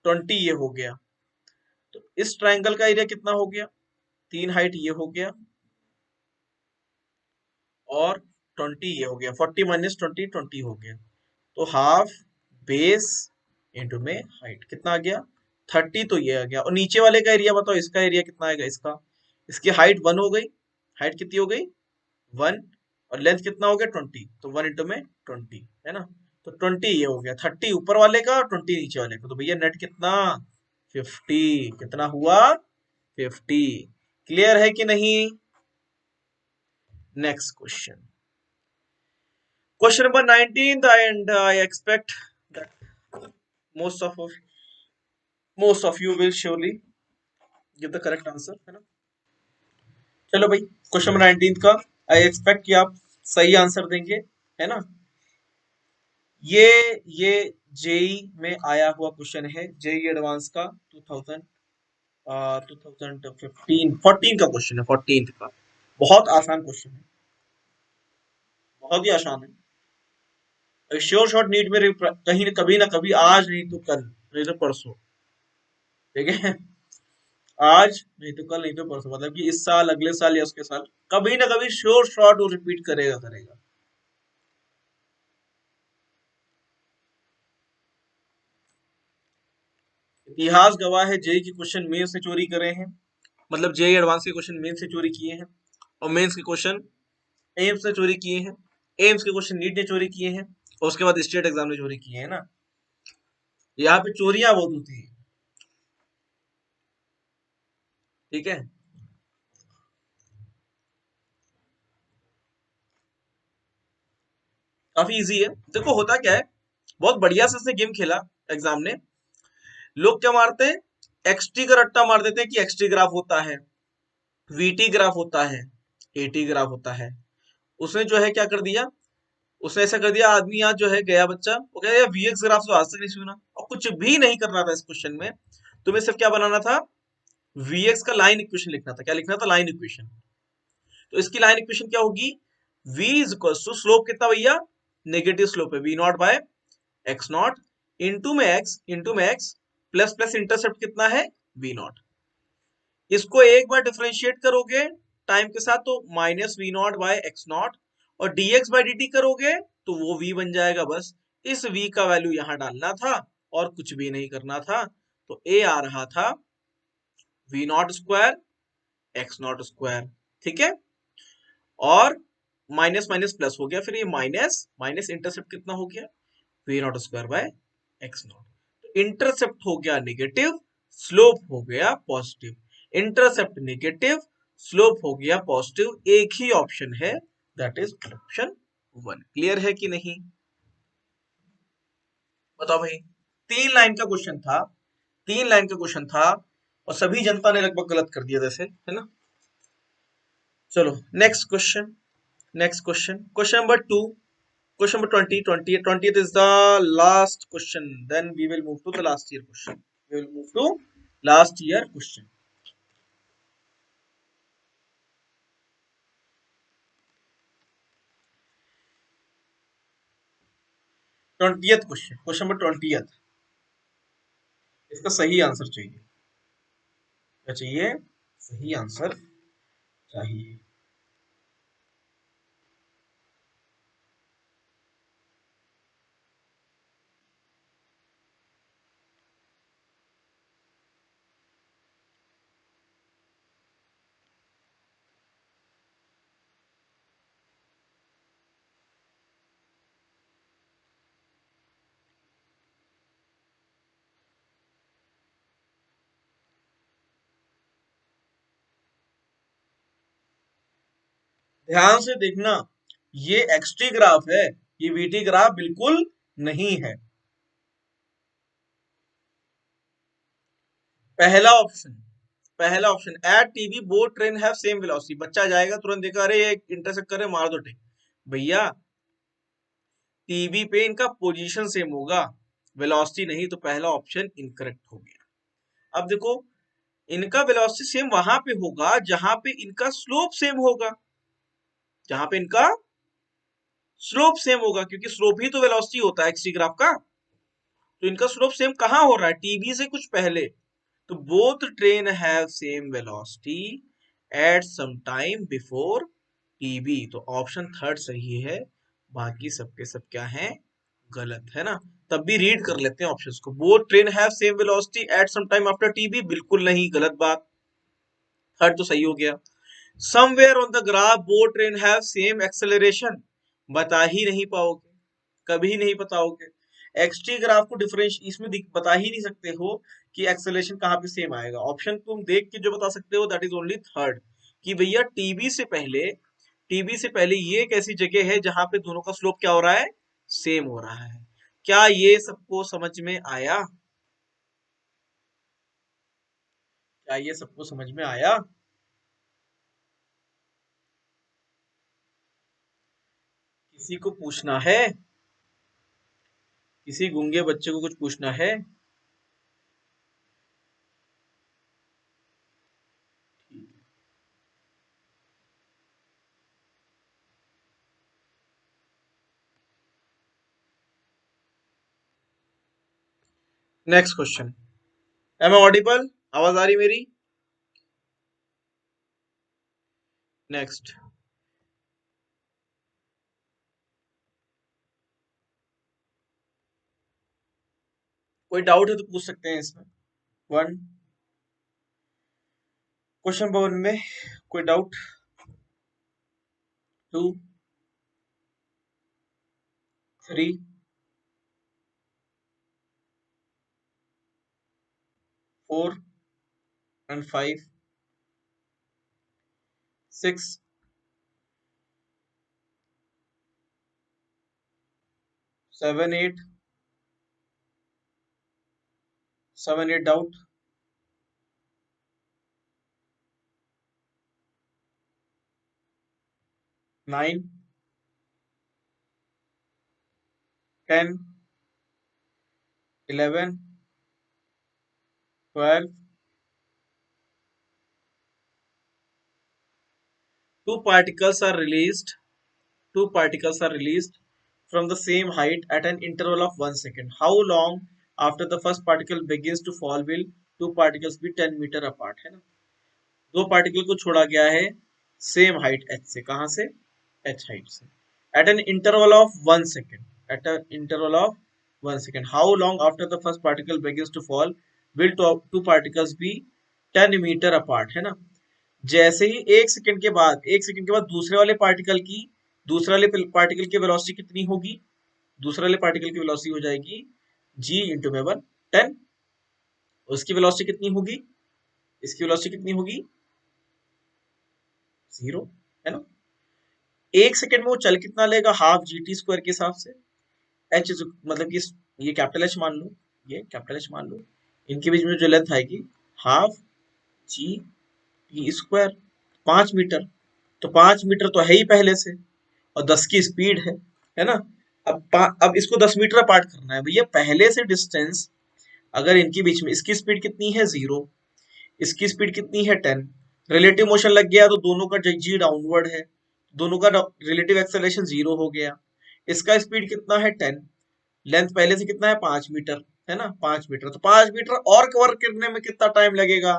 Speaker 1: 20 ये हो गया। तो इस ट्रायंगल का एरिया कितना हो गया, 3 हाइट ये हो गया और 20 ये हो गया, 40 - 20, 20 हो गया। तो हाफ बेस इंटू में हाइट कितना आ गया, 30। तो ये आ गया। और नीचे वाले का एरिया बताओ, इसका एरिया कितना आएगा, इसका, इसकी हाइट 1 हो गई, हाइट कितनी हो गई 1, और लेंथ कितना हो गया 20, तो 1 इंटू में 20, है ना। तो 20 ये हो गया, 30 ऊपर वाले का और 20 नीचे वाले का। तो भैया नेट कितना, 50। कितना हुआ, 50। क्लियर है कि नहीं। Next question, question number 19 and I expect that most of most of you will surely give the correct answer, है ना। चलो भाई, क्वेश्चन नंबर 19 का आई एक्सपेक्ट कि आप सही आंसर देंगे, है ना। ये ये जेई में आया हुआ क्वेश्चन है, जेई एडवांस का 2000 2015 14 का क्वेश्चन है, 14 का। बहुत आसान क्वेश्चन है, बहुत ही आसान है। श्योर शॉट नीट में कहीं कभी ना कभी, आज नहीं तो कल, नहीं तो परसों, ठीक है। आज नहीं तो कल, नहीं तो परसों, मतलब कि इस साल, अगले साल या उसके साल, कभी ना कभी श्योर शॉट वो रिपीट करेगा करेगा। इतिहास गवाह है, जेई के क्वेश्चन मेन से चोरी करे हैं, मतलब जेई एडवांस के क्वेश्चन मेन से चोरी किए हैं, और मेंस के क्वेश्चन एम से चोरी किए हैं। एम्स के क्वेश्चन नीट ने चोरी किए हैं और उसके बाद स्टेट एग्जाम ने चोरी किए हैं ना। यहाँ पे चोरियां बहुत होती है। ठीक है, काफी इजी है। देखो होता क्या है, बहुत बढ़िया से इसने गेम खेला एग्जाम ने। लोग क्या मारते हैं, एक्सटी का रट्टा मार देते हैं कि एक्सटी ग्राफ होता है, वीटी ग्राफ होता है, एटी ग्राफ होता है। उसने जो है क्या कर दिया, उसने ऐसा कर दिया, आदमी आज जो है गया बच्चा, वो कह यार वीएक्स ग्राफ तो आज तक नहीं सुना, और कुछ भी नहीं करना था इस क्वेश्चन में। तुम्हें सिर्फ क्या बनाना था, वीएक्स का लाइन इक्वेशन लिखना था। क्या लिखना था, लाइन इक्वेशन। तो इसकी लाइन इक्वेशन क्या होगी, v is equal to slope कितना भैया, नेगेटिव स्लोप है, v naught by x naught into में एक्स प्लस प्लस इंटरसेप्ट कितना है, v नॉट। इसको एक बार डिफरेंशिएट करोगे टाइम के साथ तो minus V naught by x naught, और dx बाय dt करोगे तो वो v बन जाएगा। बस इस v का वैल्यू यहां डालना था और कुछ भी नहीं करना था। तो a आ रहा था v not square x not square. ठीक है, और माइनस माइनस प्लस हो गया, फिर ये माइनस माइनस इंटरसेप्ट कितना हो गया, V naught square by x naught. Intercept हो गया नेगेटिव, स्लोप हो गया पॉजिटिव। इंटरसेप्ट नेगेटिव, स्लोप हो गया पॉजिटिव, एक ही ऑप्शन है, that is option one. Clear है कि नहीं, बताओ भाई। 3 लाइन का क्वेश्चन था, 3 लाइन का क्वेश्चन था, और सभी जनता ने लगभग गलत कर दिया जैसे, है ना। चलो next question, next question, question number 2, question number 20th is the last question, then we will move to the last year question, we will move to last year question। 20th question, question number 20th, इसका सही answer चाहिए। क्या चाहिए, सही answer चाहिए। ध्यान से देखना, ये एक्सटी ग्राफ है, ये वीटी ग्राफ बिल्कुल नहीं है। पहला ऑप्शन, पहला option at TB both train have same velocity, बच्चा जाएगा तुरंत देखा अरे ये इंटरसेक्ट करे मार दो टिक। भैया टीबी पे इनका पोजीशन सेम होगा, वेलोसिटी नहीं, तो पहला ऑप्शन इनकरेक्ट हो गया। अब देखो, इनका वेलोसिटी सेम वहां पे होगा जहां पे इनका स्लोप सेम होगा, जहां पे इनका स्लोप सेम होगा, क्योंकि स्लोप ही तो वेलोसिटी होता है एक्सी ग्राफ का। तो इनका स्लोप सेम कहां हो रहा है, टीबी से कुछ पहले। तो both train have same velocity at some time before TB, तो ऑप्शन थर्ड सही है। बाकी सबके सब क्या है, गलत है ना। तब भी रीड कर लेते हैं ऑप्शंस को, both train have same velocity at some time after TB, बिल्कुल नहीं, गलत बात। थर्ड तो सही हो गया। Somewhere on the graph both train have same acceleration, बता ही नहीं पाओगे, कभी नहीं बताओगे। एक्सटी ग्राफ को डिफरेंस इसमें बता ही नहीं सकते हो कि एक्सेलरेशन कहाँ पे सेम आएगा। ऑप्शन तुम देख के जो बता सकते हो दैट इज ओनली थर्ड, कि भैया टीबी से पहले, टीबी से पहले ये एक ऐसी जगह है जहां पे दोनों का स्लोप क्या हो रहा है, सेम हो रहा है। क्या ये सबको समझ में आया, क्या ये सबको समझ में आया। किसी को पूछना है, किसी गूंगे बच्चे को कुछ पूछना है। Next question, am I audible, आवाज आ रही मेरी। नेक्स्ट, कोई डाउट है तो पूछ सकते हैं इसमें। वन, क्वेश्चन नंबर 1 में कोई doubt. 2, 3 4 and 5 6 7 8 7 8 doubt 9 10 11 12 two particles are released two particles are released from the same height at an interval of 1 second. How long after the first particle begins to fall will two particles be 10 metre apart? है ना, दो particle को छोड़ा गया है same height h से, कहां से, h हाइट से, at an interval of 1 second, at an interval of 1 second. How long after the first particle begins to fall will two particles be 10 metre apart? है ना, जैसे ही एक सेकंड के बाद दूसरे वाले पार्टिकल की वेलोसिटी कितनी होगी, दूसरे वाले पार्टिकल की वेलोसिटी हो जाएगी g इंटू में 1 10. उसकी वेलोसिटी कितनी होगी, इसकी वेलोसिटी कितनी होगी, 0, है ना. एक सेकंड में वो चल कितना लेगा, हाफ जी टी स्क्वायर के हिसाब से. एच मतलब कि ये कैपिटल एच मान लो, ये कैपिटल एच मान लो, इनके बीच में जो लेंथ आएगी half G T square, 5 metre. तो 5 मीटर तो है ही पहले से, और 10 की स्पीड है ना. अब इसको 10 मीटर अपार्ट करना है भैया. पहले से डिस्टेंस अगर इनके बीच में, इसकी स्पीड कितनी है 0, इसकी स्पीड कितनी है 10, रिलेटिव मोशन लग गया तो दोनों का जी डाउनवर्ड है, दोनों का रिलेटिव एक्सेलरेशन 0 हो गया. इसका स्पीड कितना है 10, लेंथ पहले से कितना है 5 मीटर, है ना, 5 मीटर. तो 5 मीटर और कवर करने में कितना टाइम लगेगा,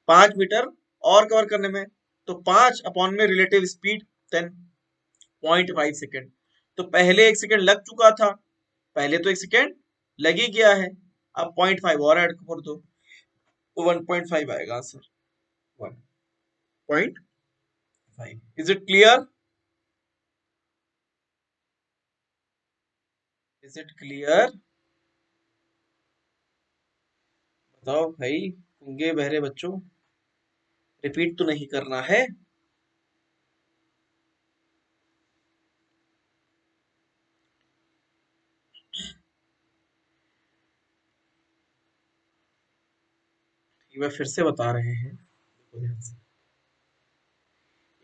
Speaker 1: 5 मीटर और कवर करने में, तो 5 अपॉन में रिलेटिव स्पीड 10, 0.5 सेकेंड. तो पहले 1 सेकेंड लग चुका था, पहले तो 1 सेकेंड लग ही गया है, अब 0.5 और ऐड कर दो तो 1.5 आएगा answer, 1.5. Is it clear, is it clear, बताओ भाई गूंगे बहरे बच्चों, रिपीट तो नहीं करना है. एक बार फिर से बता रहे हैं,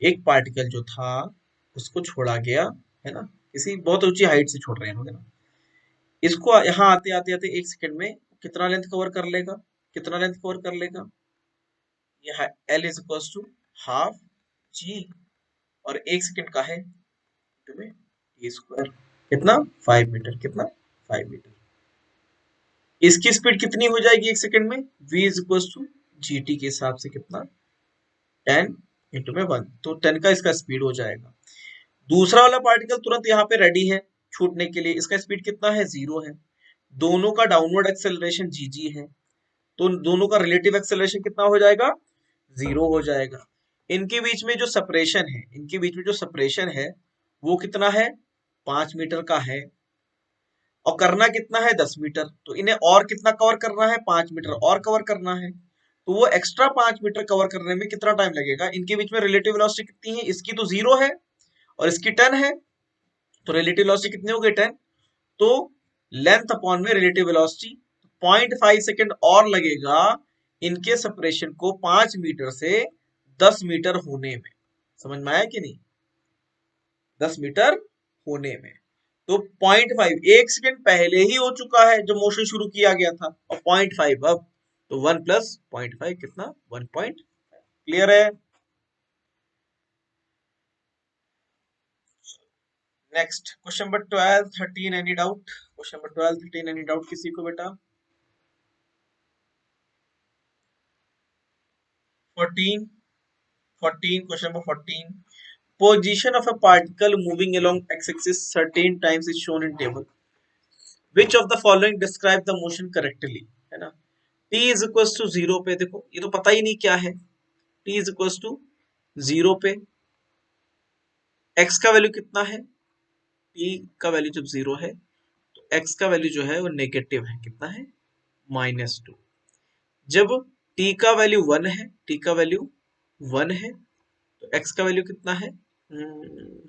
Speaker 1: एक पार्टिकल जो था उसको छोड़ा गया, है ना, किसी बहुत ऊंची हाइट से छोड़ रहे हैं, है ना. इसको यहाँ आते आते आते 1 सेकंड में कितना लेंथ कवर कर लेगा, कितना लेंथ कवर कर लेगा, यह l is equal to half g, और 1 सेकंड का है में टी स्क्वायर, कितना 5 मीटर, कितना 5 मीटर. इसकी स्पीड कितनी हो जाएगी 1 सेकंड में, v is equal to G T के हिसाब से कितना 10 इंटू में 1, तो 10 का इसका स्पीड हो जाएगा. दूसरा वाला पार्टिकल तुरंत यहाँ पे रेडी है छूटने के लिए, इसका स्पीड कितना है 0 है, दोनों का डाउनवर्ड एक्सेलरेशन जी जी है, तो दोनों का रिलेटिव एक्सेलरेशन कितना हो जाएगा 0 हो जाएगा. इनके बीच में जो सेपरेशन है, इनके बीच में जो सेपरेशन है वो कितना है 5 मीटर का है, और करना कितना है 10 मीटर, तो इन्हें और कितना कवर करना है 5 मीटर और कवर करना है, तो वो एक्स्ट्रा 5 मीटर कवर करने में कितना टाइम लगेगा. इनके बीच में रिलेटिव वेलोसिटी कितनी है, इसकी तो 0 है और इसकी 10 है, तो रिलेटिव वेलोसिटी कितनी हो गई 10, तो लेंथ अपॉन में रिलेटिव वेलोसिटी 0.5 सेकेंड और लगेगा इनके सेपरेशन को 5 मीटर से 10 मीटर होने में. समझ में आया कि नहीं, 10 मीटर होने में. तो 0.5 1 सेकेंड पहले ही हो चुका है जब मोशन शुरू किया गया था, और 0.5 अब, तो 1 प्लस 0.5 कितना 1. क्लियर है. Next question number 12 13 any doubt, question number 12 13 any doubt किसी को बेटा. 14 14 question number 14, position of a particle moving along x-axis certain times is shown in table, which of the following describe the motion correctly, है ना. t is equals to 0 पे, देखो ये तो पता ही नहीं क्या है, t is equals to 0 पे x का वैल्यू कितना है टी का वैल्यू जब 0 है तो एक्स का वैल्यू जो है वो नेगेटिव है, कितना है, -2। जब टी का वैल्यू 1 है, टी का वैल्यू 1 है तो एक्स का वैल्यू कितना है,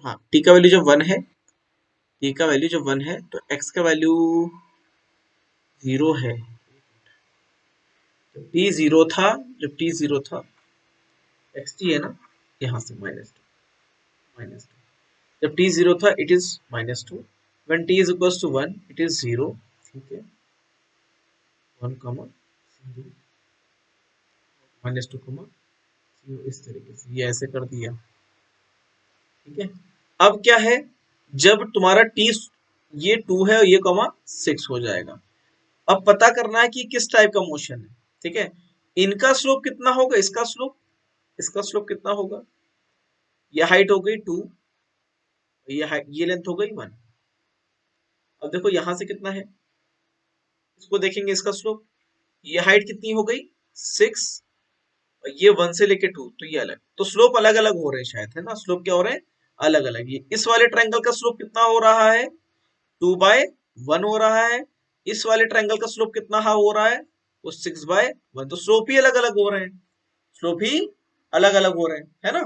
Speaker 1: हाँ टी का वैल्यू जब 1 है, टी का वैल्यू जब 1 है तो एक्स का वैल्यू 0 है। जब टी 0 था, जब टी 0 था, एक्स टी है ना, यहाँ से -2, जब टी 0 था it is -2, when t is equals to 1 it is 0, ठीक है, 1 कॉमा 0, -2 कॉमा 0, इस तरीके से ये ऐसे कर दिया, ठीक है। अब क्या है, जब तुम्हारा t ये 2 है और ये कॉमा 6 हो जाएगा। अब पता करना है कि किस टाइप का मोशन है, ठीक है। इनका स्लोप कितना होगा, इसका स्लोप, इसका स्लोप कितना होगा, ये हाइट हो गई 2, ये लेंथ हो गई 1। अब देखो यहां से कितना है, इसको देखेंगे, इसका स्लोप, ये हाइट कितनी हो गई 6, और ये 1 से लेके 2, तो ये अलग, तो स्लोप अलग अलग हो रहे हैं शायद, है ना, स्लोप क्या हो रहे हैं, अलग अलग। ये इस वाले ट्रायंगल का स्लोप कितना हो रहा है, 2/1 हो रहा है। इस वाले ट्रायंगल का स्लोप कितना हो रहा है, वो 6/1, तो स्लोप ही अलग अलग हो रहे हैं, स्लोप ही अलग अलग हो रहे हैं, है ना।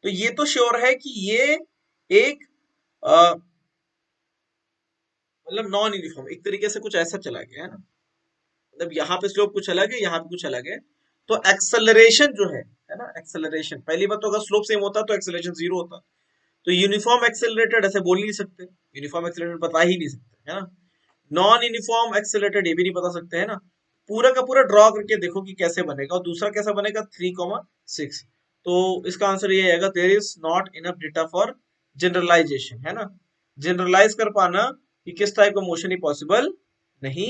Speaker 1: तो ये तो श्योर है कि ये एक मतलब नॉन यूनिफॉर्म, एक तरीके से कुछ ऐसा चला गया, है ना, मतलब यहाँ पे स्लोप कुछ अलग है, यहाँ पे कुछ अलग है। तो एक्सेलरेशन जो है ना, एक्सेलरेशन, पहली बात तो अगर स्लोप सेम होता तो एक्सेलरेशन 0 होता। तो यूनिफॉर्म एक्सेलरेटेड ऐसे बोल ही नहीं सकते, यूनिफॉर्म एक्सेलरेटेड बता ही नहीं सकते, है ना। नॉन यूनिफॉर्म एक्सेलरेटेड ये भी नहीं बता सकते, है ना। पूरा का पूरा ड्रॉ करके देखो कि कैसे बनेगा, और दूसरा कैसा बनेगा 3,6। तो इसका आंसर ये आएगा, there is not enough data for generalisation, है ना, जनरलाइज कर पाना कि किस टाइप का मोशन ही पॉसिबल नहीं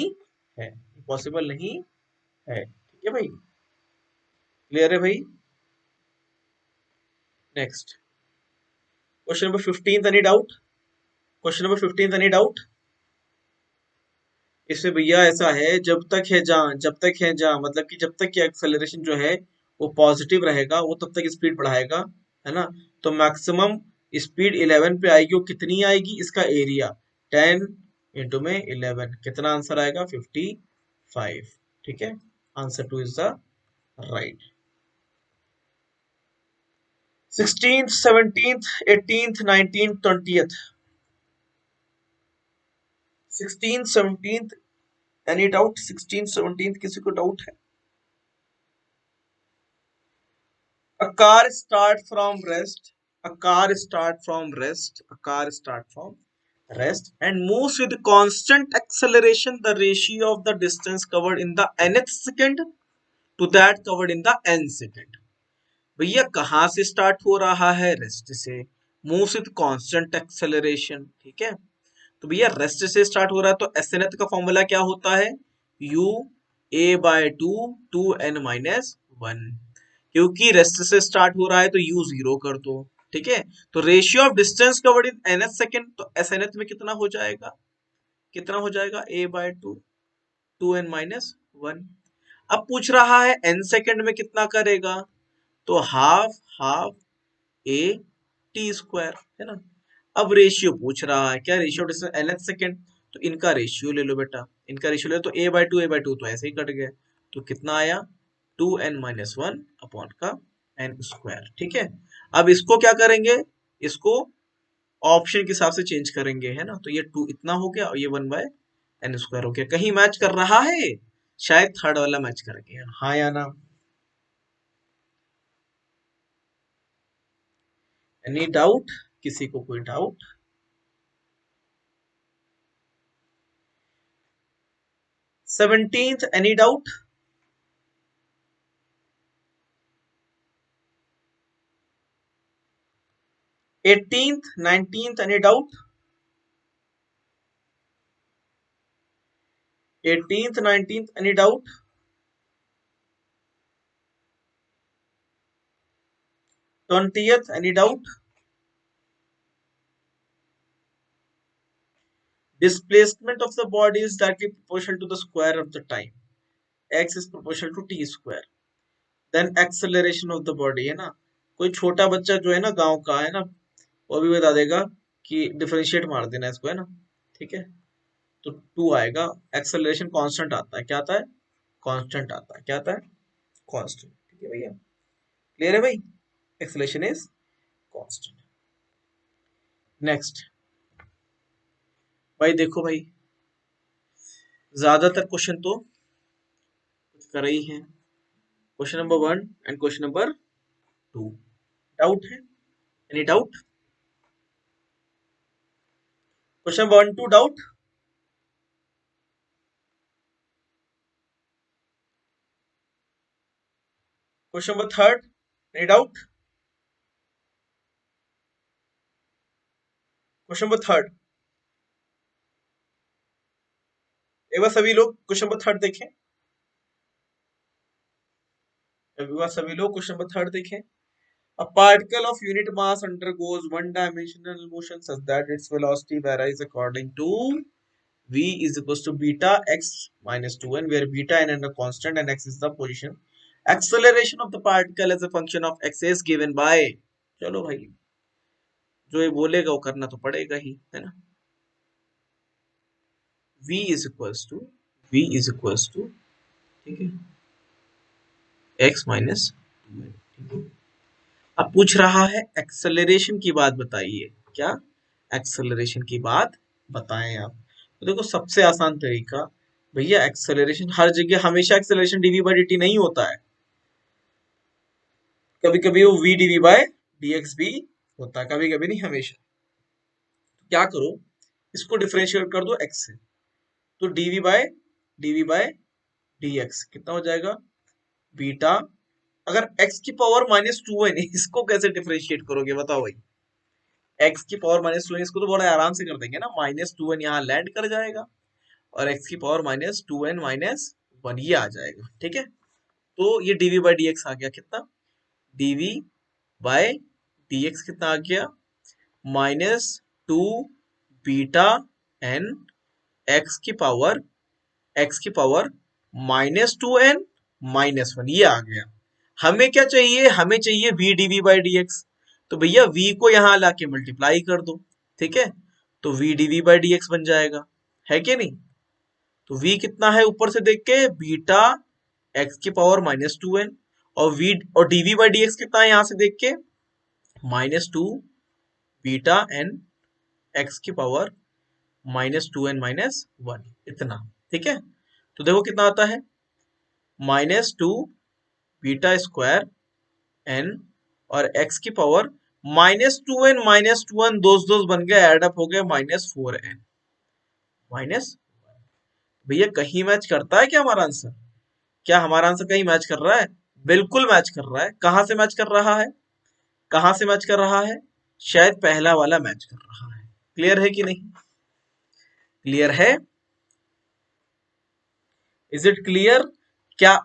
Speaker 1: है, पॉसिबल नहीं है, ठीक है भाई, क्लियर है भाई। Next question number 15, any doubt, question number 15 any doubt. इसमें भैया ऐसा है, जब तक है जहां, जब तक है जहां, मतलब कि जब तक कि एक्सेलरेशन जो है वो पॉजिटिव रहेगा वो तब तक स्पीड बढ़ाएगा, है ना। तो मैक्सिमम स्पीड 11 पे आएगी, वो कितनी आएगी, इसका एरिया 10 इंटू में 11, कितना आंसर आएगा 55, ठीक है, answer 2 is the right. 16th 17th 18th 19th 20th, 16th 17th, any doubt, 16th 17th किसी को डाउट है। A car start from rest. A car start from rest. A car start from rest and moves with constant acceleration. The ratio of the distance covered in the nth second to that covered in the n second. भैया कहाँ से start हो रहा है, rest से, moves with constant acceleration, ठीक है। तो भैया रेस्ट से स्टार्ट हो रहा है तो एस एन एथ का फॉर्मूला क्या होता है, u a/2 2n-1, क्योंकि रेस्ट से स्टार्ट हो रहा है तो u 0 कर दो, ठीक है। तो ratio of distance covered in nth second, तो एस एन एथ में कितना हो जाएगा, कितना हो जाएगा a/2 2n-1। अब पूछ रहा है n सेकेंड में कितना करेगा, तो half half a t square, है ना। अब रेशियो पूछ रहा है, क्या रेशियो डिस्टेंस nth सेकेंड, तो इनका रेशियो ले लो बेटा, इनका रेशियो ले लो, तो a/2 तो ऐसे ही कट गया, तो कितना आया 2n-1 अपॉन का n स्क्वायर, ठीक है। अब इसको क्या करेंगे, इसको ऑप्शन के हिसाब से चेंज करेंगे, है ना, तो ये 2 इतना हो गया और ये 1/n स्क्वायर हो गया। कहीं मैच कर रहा है, शायद थर्ड वाला मैच कर गया, हाँ या ना, एनी डाउट, किसी को कोई doubt. 17th any doubt, 18th 19th any doubt, 18th 19th any doubt, 20th any doubt. Displacement of the body is directly proportional to the square of the time, x is proportional to t square, then acceleration of the body, है ना। कोई छोटा बच्चा जो है ना गांव का, है ना, वो भी बता देगा कि डिफरेंशिएट मार देना इसको, है ना। ठीक है, तो 2 आएगा। एक्सेलरेशन कांस्टेंट आता है, क्या आता है? कांस्टेंट आता है, क्या आता है? कांस्टेंट। ठीक है भैया, क्लियर है भाई? Acceleration is constant. नेक्स्ट भाई, देखो भाई, ज्यादातर क्वेश्चन तो कुछ कर ही है। Question number 1 and question number 2, doubt है? Any doubt? Question number 1 2 doubt? Question number 3 any doubt? Question number 3, एक बार सभी लोग क्वेश्चन नंबर 3 देखें। एक बार सभी लोग क्वेश्चन नंबर 3 देखें। A particle of unit mass undergoes one-dimensional motion such that its velocity varies according to v is equals to beta x minus 2n, where beta n are constant and x is the position. Acceleration of the particle as a function of x is given by, चलो भाई, जो ये बोलेगा वो करना तो पड़ेगा ही, है ना। v is equals to ठीक है, x minus 2n, ठीक है। अब पूछ रहा है एक्सेलरेशन की बात बताइए, क्या एक्सेलरेशन की बात बताएं आप। तो देखो, सबसे आसान तरीका भैया, एक्सेलरेशन हर जगह हमेशा एक्सेलरेशन डीवी बाई डी नहीं होता है, कभी कभी वो वी डीवी बाय डीएक्स भी होता है, कभी कभी नहीं, हमेशा। तो क्या करो, इसको डिफरेंशिएट कर दो एक्स से, तो डीवी बाय डीएक्स कितना हो जाएगा? बीटा। अगर एक्स की पावर माइनस टू है, इसको कैसे डिफरेंशिएट करोगे बताओ भाई? एक्स की पावर माइनस टू एन, इसको तो बड़ा आराम से कर देंगे ना, माइनस टू एन यहाँ लैंड कर जाएगा, और एक्स की power minus two n minus one ये आ जाएगा। ठीक है, तो ये डीवी बाई डी एक्स आ गया, कितना? डीवी बाय डी एक्स कितना आ गया? Minus two beta n x की power minus two n minus one, ये आ गया। हमें क्या चाहिए? हमें चाहिए v dv by d x. तो भैया v को यहां लाके मल्टीप्लाई कर दो, ठीक है, तो V dv by d x बन जाएगा, है कि नहीं? तो v कितना है ऊपर से देख के? बीटा एक्स की पावर माइनस टू एन, और v और डीवी बाई डी एक्स कितना है यहां से देख के? Minus two beta n x की power minus two n minus one, इतना। ठीक है, तो देखो कितना आता है? Minus two beta square n और एक्स की पावर माइनस टू एन दोस्त बन गया, एडअप हो गया माइनस फोर एन माइनस। भैया कहीं मैच करता है क्या हमारा आंसर? क्या हमारा आंसर कहीं मैच कर रहा है? बिल्कुल मैच कर रहा है। कहां से मैच कर रहा है? कहां से मैच कर रहा है? शायद पहला वाला मैच कर रहा है। क्लियर है कि नहीं? क्लियर है? Is it clear? क्या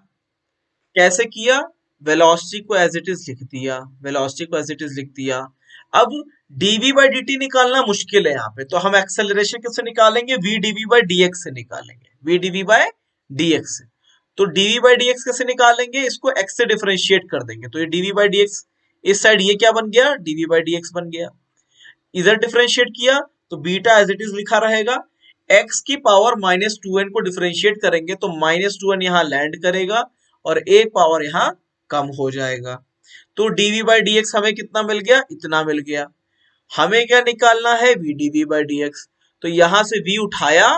Speaker 1: कैसे किया? वेलोसिटी को एज इट इज लिख दिया, वेलोसिटी को एज इट इज लिख दिया। अब डीवी बाई डी निकालना मुश्किल है यहाँ पे, तो हम एक्सेलरेशन किससे निकालेंगे? V dv by d x से निकालेंगे, V dv by d x से। तो डीवी बाई डी एक्स कैसे निकालेंगे? इसको एक्स से डिफरेंशिएट कर देंगे, तो ये डीवी बाई डी एक्स, इस साइड ये क्या बन गया? डीवी बाई डी एक्स बन गया। इधर डिफरेंशिएट किया तो बीटा एज इट इज लिखा रहेगा। एक्स की पावर माइनस टू एन को डिफरेंशिएट करेंगे तो माइनस टू एन यहाँ लैंड करेगा और एक पावर यहाँ कम हो जाएगा। तो डीवी बाई डी एक्स हमें कितना मिल गया? इतना मिल गया। हमें क्या निकालना है? V dv by d x. तो यहां से v उठाया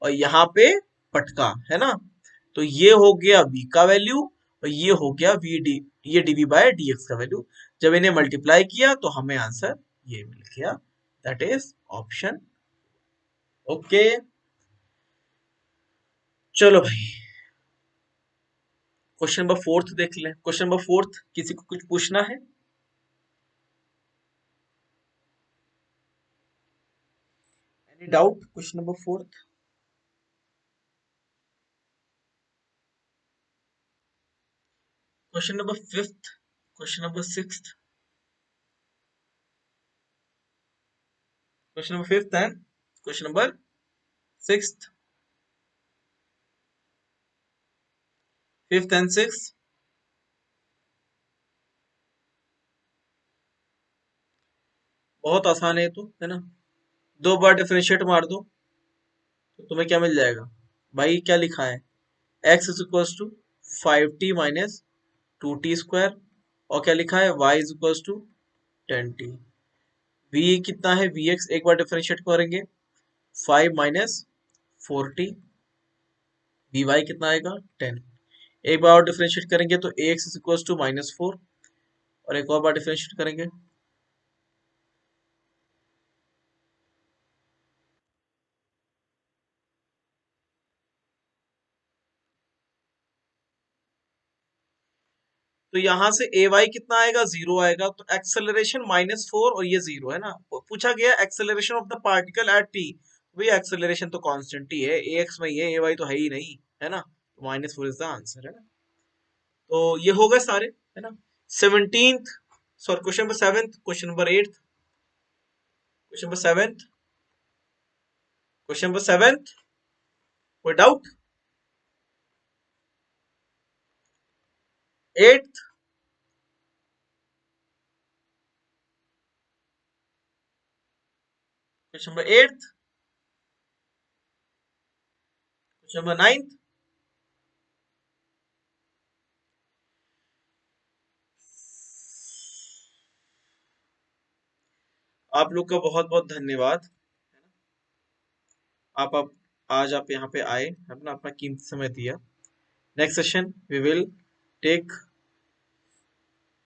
Speaker 1: और यहाँ पे पटका, है ना, तो ये हो गया v का वैल्यू और ये हो गया वी डी, ये डीवी बाई डी एक्स का वैल्यू। जब इन्हें मल्टीप्लाई किया तो हमें आंसर ये मिल गया, दैट इज ऑप्शन। ओके, चलो भाई, क्वेश्चन नंबर फोर्थ देख लें। क्वेश्चन नंबर फोर्थ, किसी को कुछ पूछना है? Any doubt? Question number fourth. Question number fifth, question number sixth, question number fifth and question number sixth, fifth and sixth. बहुत आसान है तो, है ना। 2 बार डिफरेंशिएट मार दो तो तुम्हें क्या मिल जाएगा भाई, क्या लिखा है, x is equal to 5t - 2t² और क्या लिखा है y is equal to 10t। v कितना है, vx एक बार डिफरेंशिएट करेंगे 5 - 4t, vy कितना आएगा 10। एक बार और डिफरेंशिएट करेंगे तो ax इज इक्वल टू -4 और एक और बार डिफरेंशिएट करेंगे तो यहां से ए वाई कितना आएगा, 0 आएगा। तो एक्सेलरेशन -4 और ये 0 है ना। पूछा गया acceleration of the particle at T, भाई एक्सेलरेशन तो कांस्टेंट ही है, ए एक्स में ही है, ए वाई तो है ही नहीं, है ना। -4 इज द आंसर, है ना। तो ये हो गए सारे, है ना। 17th, sorry question number 7th, question number 8th, question number 7th, question number 7th, कोई doubt. 8th, question number 8th, question number 9th। आप लोग का बहुत बहुत धन्यवाद। आप आज आप यहाँ पे आए, अपना अपना कीमती समय दिया। Next session we will take